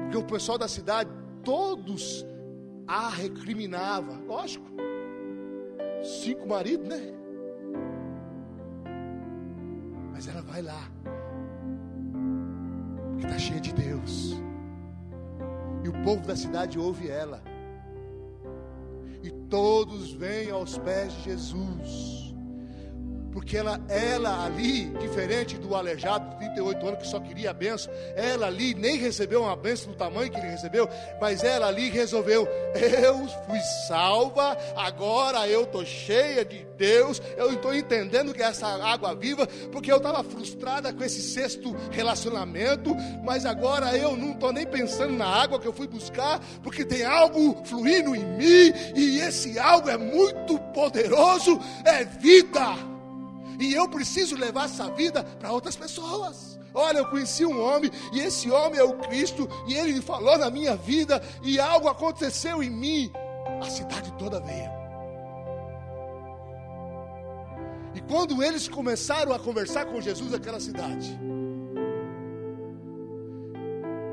Porque o pessoal da cidade, todos a recriminava. Lógico, 5 maridos, né? Mas ela vai lá, porque está cheia de Deus. E o povo da cidade ouve ela. E todos vêm aos pés de Jesus. Porque ela ali, diferente do aleijado de 38 anos que só queria a bênção, ela ali nem recebeu uma bênção do tamanho que ele recebeu, mas ela ali resolveu: eu fui salva, agora eu estou cheia de Deus, eu estou entendendo que essa água viva, porque eu estava frustrada com esse 6º relacionamento, mas agora eu não estou nem pensando na água que eu fui buscar, porque tem algo fluindo em mim, e esse algo é muito poderoso, é vida. E eu preciso levar essa vida para outras pessoas. Olha, eu conheci um homem, e esse homem é o Cristo, e ele me falou na minha vida, e algo aconteceu em mim. A cidade toda veio. E quando eles começaram a conversar com Jesus naquela cidade,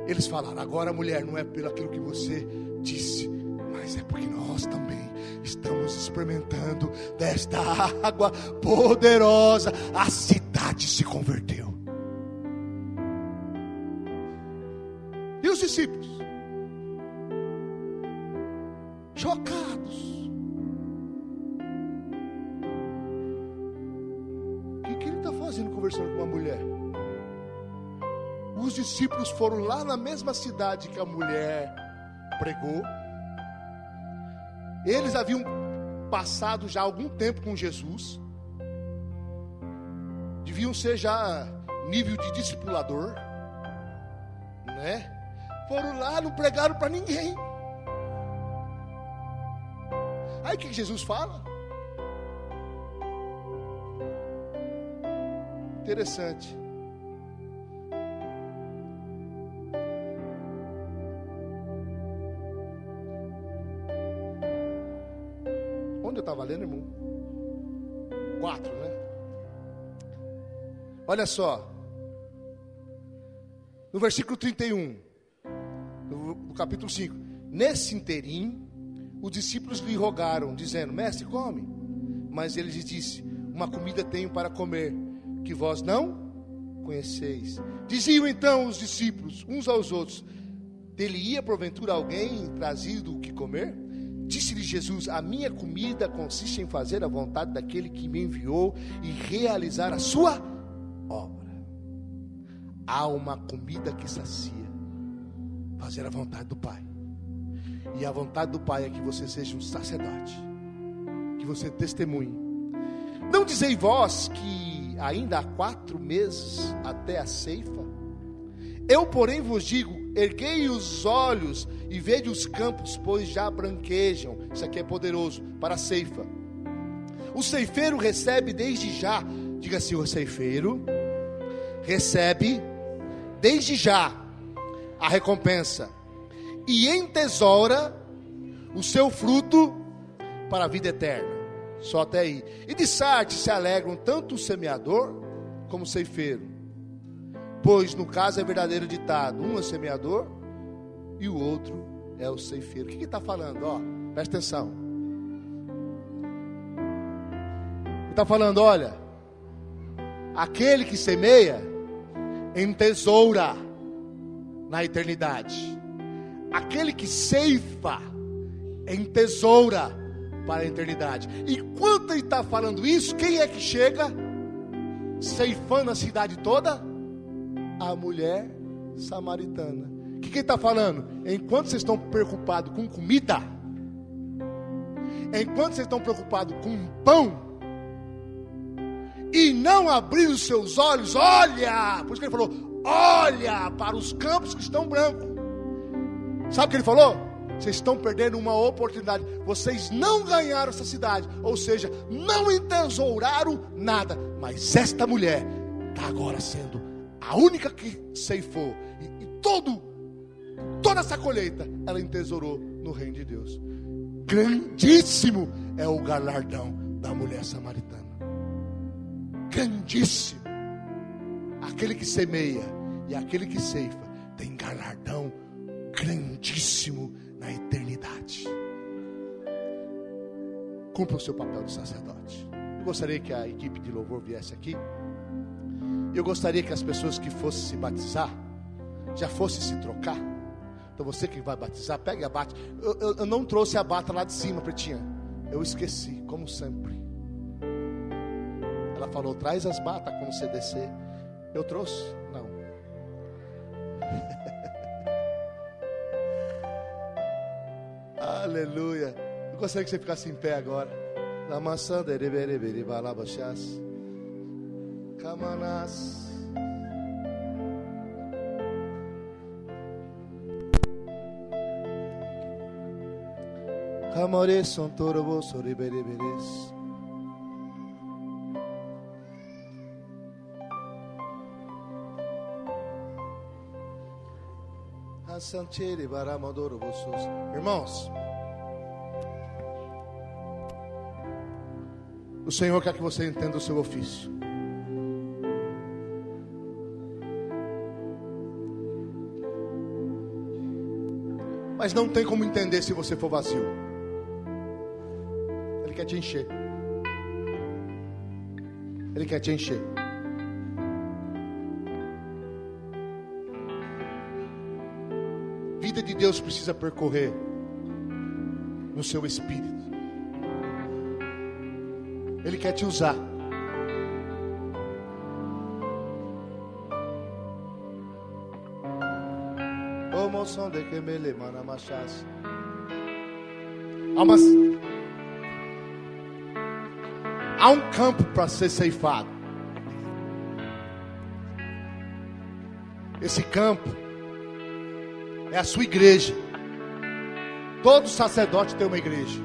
eles falaram: agora, mulher, não é pelo aquilo que você disse, mas é porque nós também estamos experimentando desta água poderosa. A cidade se converteu. E os discípulos, chocados. O que ele está fazendo conversando com uma mulher? os discípulos foram lá na mesma cidade que a mulher pregou. Eles haviam passado já algum tempo com Jesus. Deviam ser já nível de discipulador, né? Foram lá, não pregaram para ninguém. Aí o que Jesus fala? Interessante. Onde eu estava lendo, irmão? 4, né? Olha só. No versículo 31, no capítulo 5. Nesse interim, os discípulos lhe rogaram, dizendo: Mestre, come. Mas ele lhes disse: uma comida tenho para comer, que vós não conheceis. Diziam então os discípulos uns aos outros: Teria porventura alguém trazido o que comer? Disse-lhe Jesus: a minha comida consiste em fazer a vontade daquele que me enviou e realizar a sua obra. Há uma comida que sacia: fazer a vontade do Pai. E a vontade do Pai é que você seja um sacerdote, que você testemunhe. Não dizei vós que ainda há 4 meses até a ceifa? Eu, porém, vos digo: erguei os olhos e vede os campos, pois já branquejam. Isso aqui é poderoso para a ceifa. O ceifeiro recebe desde já. Diga assim: o ceifeiro recebe desde já a recompensa e entesoura o seu fruto para a vida eterna. Só até aí. E de Sarte se alegram tanto o semeador como o ceifeiro, pois no caso é verdadeiro ditado: um é semeador e o outro é o ceifeiro. O que está falando? Ó, presta atenção. Ele está falando: olha, aquele que semeia entesoura na eternidade. Aquele que ceifa entesoura para a eternidade. Enquanto ele está falando isso, quem é que chega ceifando a cidade toda? A mulher samaritana. O que ele está falando? Enquanto vocês estão preocupados com comida, enquanto vocês estão preocupados com pão, e não abrir os seus olhos, olha, por isso que ele falou: olha para os campos que estão brancos. Sabe o que ele falou? Vocês estão perdendo uma oportunidade. Vocês não ganharam essa cidade, ou seja, não entesouraram nada. Mas esta mulher está agora sendo a única que ceifou. E toda essa colheita ela entesourou no reino de Deus. Grandíssimo é o galardão da mulher samaritana. Grandíssimo. Aquele que semeia e aquele que ceifa tem galardão grandíssimo na eternidade. Cumpra o seu papel de sacerdote. Eu gostaria que a equipe de louvor viesse aqui. Eu gostaria que as pessoas que fossem se batizar já fossem se trocar. Então você que vai batizar, pegue a bata. Eu não trouxe a bata lá de cima, pretinha. Eu esqueci, como sempre. Ela falou: traz as batas quando você descer. Eu trouxe? Não. Aleluia. Eu gostaria que você ficasse em pé agora. Na maçã de reberebere balabachás. Camanás. Camore son torobo sorebereberes. Irmãos, o Senhor quer que você entenda o seu ofício. Mas não tem como entender se você for vazio. Ele quer te encher. Ele quer te encher. Vida de Deus precisa percorrer no seu espírito. Ele quer te usar. som de que me lemana machas. Há um campo para ser ceifado. Esse campo é a sua igreja. Todo sacerdote tem uma igreja.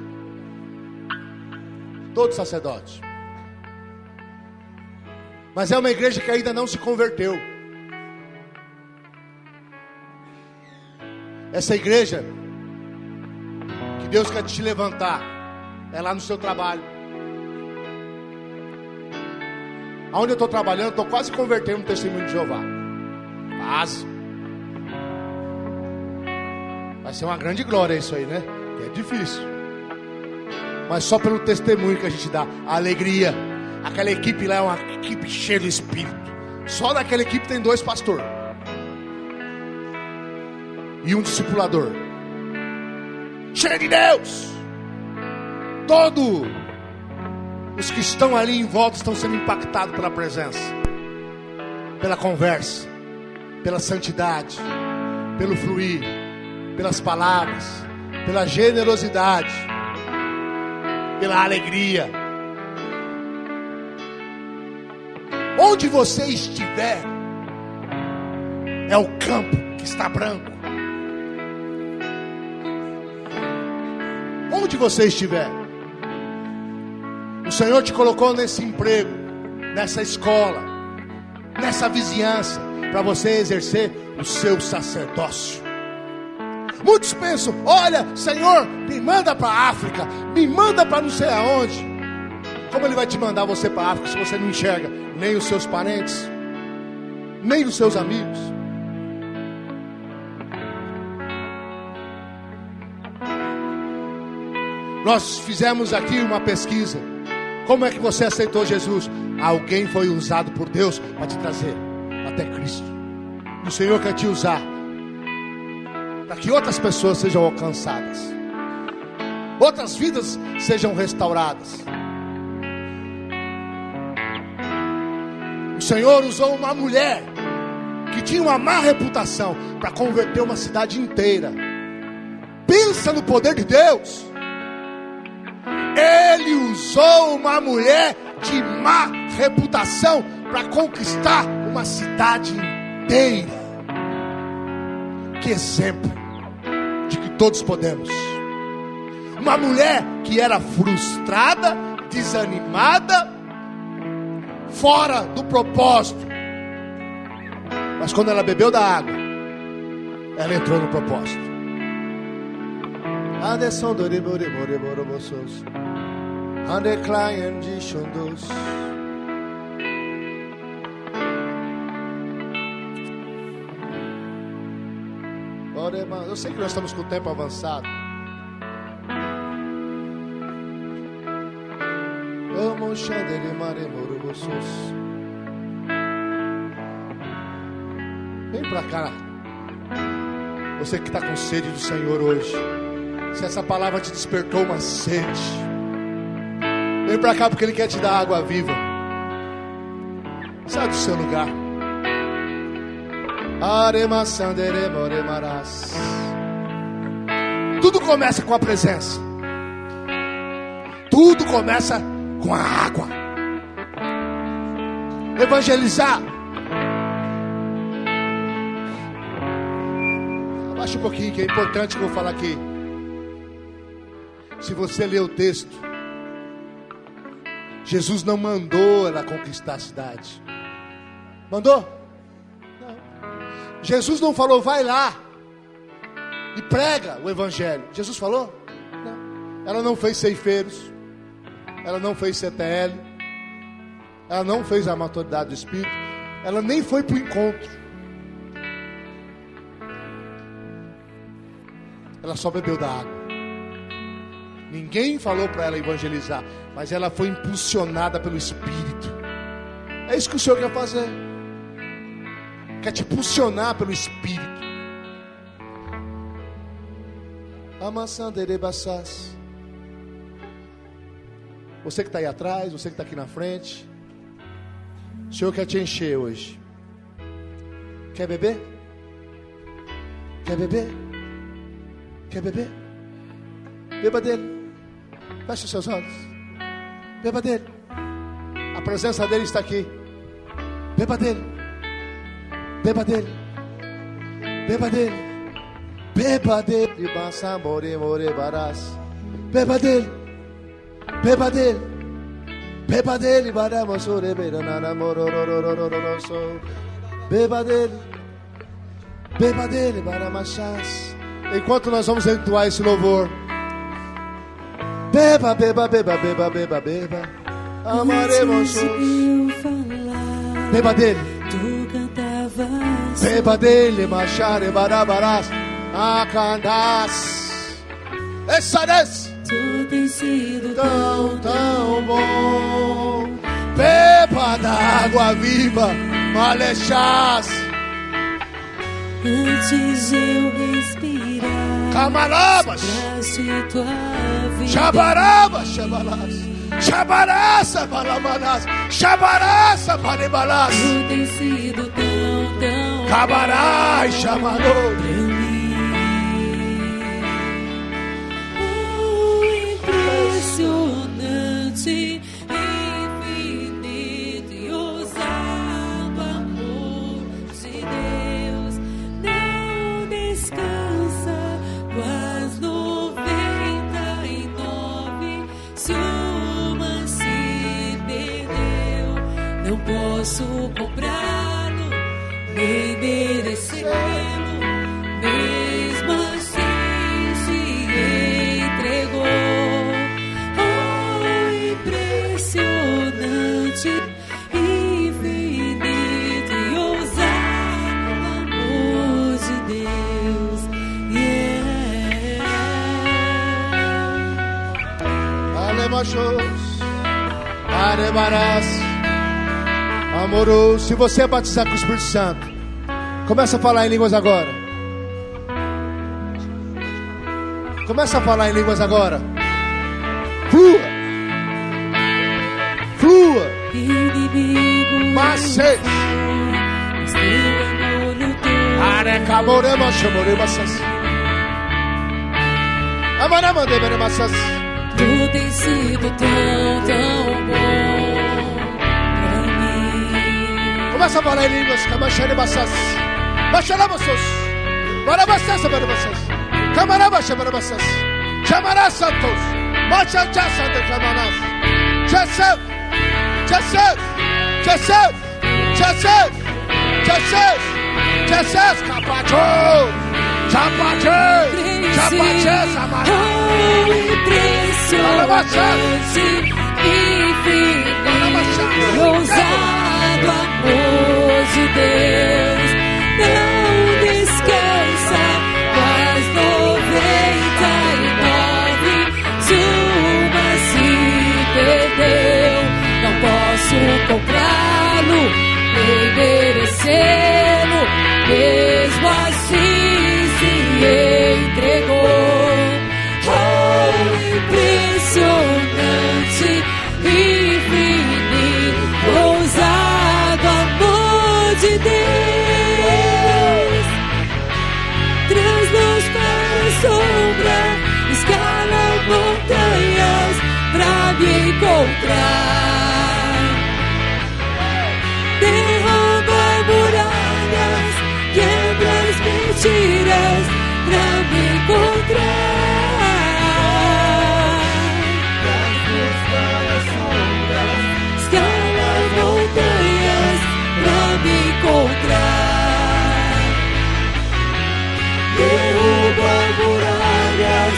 Todo sacerdote. Mas é uma igreja que ainda não se converteu. Essa igreja que Deus quer te levantar é lá no seu trabalho. Aonde eu estou trabalhando, estou quase convertendo no testemunho de Jeová. Quase. Vai ser uma grande glória isso aí, né? Que é difícil. Mas só pelo testemunho que a gente dá, a alegria. Aquela equipe lá é uma equipe cheia do Espírito. Só naquela equipe tem 2 pastores e um discipulador, cheio de Deus. Todos os que estão ali em volta estão sendo impactados pela presença, pela conversa, pela santidade, pelo fluir, pelas palavras, pela generosidade, pela alegria. Onde você estiver, é o campo que está branco. Onde você estiver, o Senhor te colocou nesse emprego, nessa escola, nessa vizinhança, para você exercer o seu sacerdócio. Muitos pensam: olha, Senhor, me manda para a África, me manda para não sei aonde. Como Ele vai te mandar você para a África se você não enxerga nem os seus parentes, nem os seus amigos? Nós fizemos aqui uma pesquisa. Como é que você aceitou Jesus? Alguém foi usado por Deus para te trazer até Cristo. O Senhor quer te usar para que outras pessoas sejam alcançadas, outras vidas sejam restauradas. O Senhor usou uma mulher que tinha uma má reputação para converter uma cidade inteira. Pensa no poder de Deus. Ele usou uma mulher de má reputação para conquistar uma cidade inteira. Que exemplo de que todos podemos. Uma mulher que era frustrada, desanimada, fora do propósito. Mas quando ela bebeu da água, ela entrou no propósito. Eu sei que nós estamos com o tempo avançado. Vem pra cá. Você que está com sede do Senhor hoje. Se essa palavra te despertou uma sede, vem pra cá porque Ele quer te dar água viva. Sai do seu lugar. Tudo começa com a presença. Tudo começa com a água. Evangelizar. Abaixa um pouquinho que é importante que eu vou falar aqui. Se você ler o texto, Jesus não mandou ela conquistar a cidade. Mandou? Não. Jesus não falou: vai lá e prega o evangelho. Jesus falou? Não. Ela não fez ceifeiros. Ela não fez CTL. Ela não fez a maturidade do Espírito. Ela nem foi para o encontro. Ela só bebeu da água. Ninguém falou para ela evangelizar, mas ela foi impulsionada pelo Espírito. É isso que o Senhor quer fazer. Quer te impulsionar pelo Espírito. Você que está aí atrás, você que está aqui na frente, o Senhor quer te encher hoje. Quer beber? Quer beber? Quer beber? Beba dele. Feche os seus olhos. Beba dele. A presença dele está aqui. Beba dele. Beba dele. Beba dele. Beba dele. Beba dele. Beba dele. Beba dele. Beba dele. Beba dele. Enquanto nós vamos entoar esse louvor, beba, beba, beba, beba, beba, beba. Amaremos. Beba dele. Beba dele, machare, barabarás, acandas. Essares. Tu tem sido Tão bom. Beba da água viva, malechás. Antes eu respirar, Camarabas. mostraste tua vida. Chabarabas, chabalás. Chabarassa, balamanás. Chabarassa, balebalás. Tu tem sido tão Cabará, chamarou. pra mim. Oh, impressionante, infinito e ousado amor de Deus. Não descansa, quase 99. Se uma se perdeu, não posso comprá-lo, nem merecê-lo. Mesmo assim se entregou. Oh, impressionante, infinito e ousado amor de Deus. Yeah. Alemachos, arebarás. Amoroso. Se você é batizado com o Espírito Santo, começa a falar em línguas agora. Começa a falar em línguas agora. Flua. Flua. Inimigo, Mas mas teu amor lutou. Arecamorema, chamoremassas. Amaramandeberemassas. Tu tens sido tão bom pra mim. Começa a falar em línguas. Camacharemassas. Bacharabassos. Barabassas, barabassas. Camarabasha, barabassas. Chamarás santos. Machachassa de camarás. Jacef. Jacef. Jacef. Jacef. Jacef. Jacef. Capacho. Chapache. Chapache. Samará. Oh, impressionante, infinito e ousado amor de Deus. Não descansa, quase 99. Se uma se perdeu, não posso comprá-lo, nem merecê-lo. Mesmo assim se entregou. Oh, impressionante, infinito, ousado amor de Deus. Traz-nos para a sombra, escala montanhas pra me encontrar. Derruba muralhas, quebra as mentiras pra me encontrar. Escala montanhas pra me encontrar. Derruba muralhas,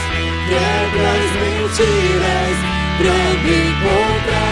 quebra as mentiras pra me encontrar.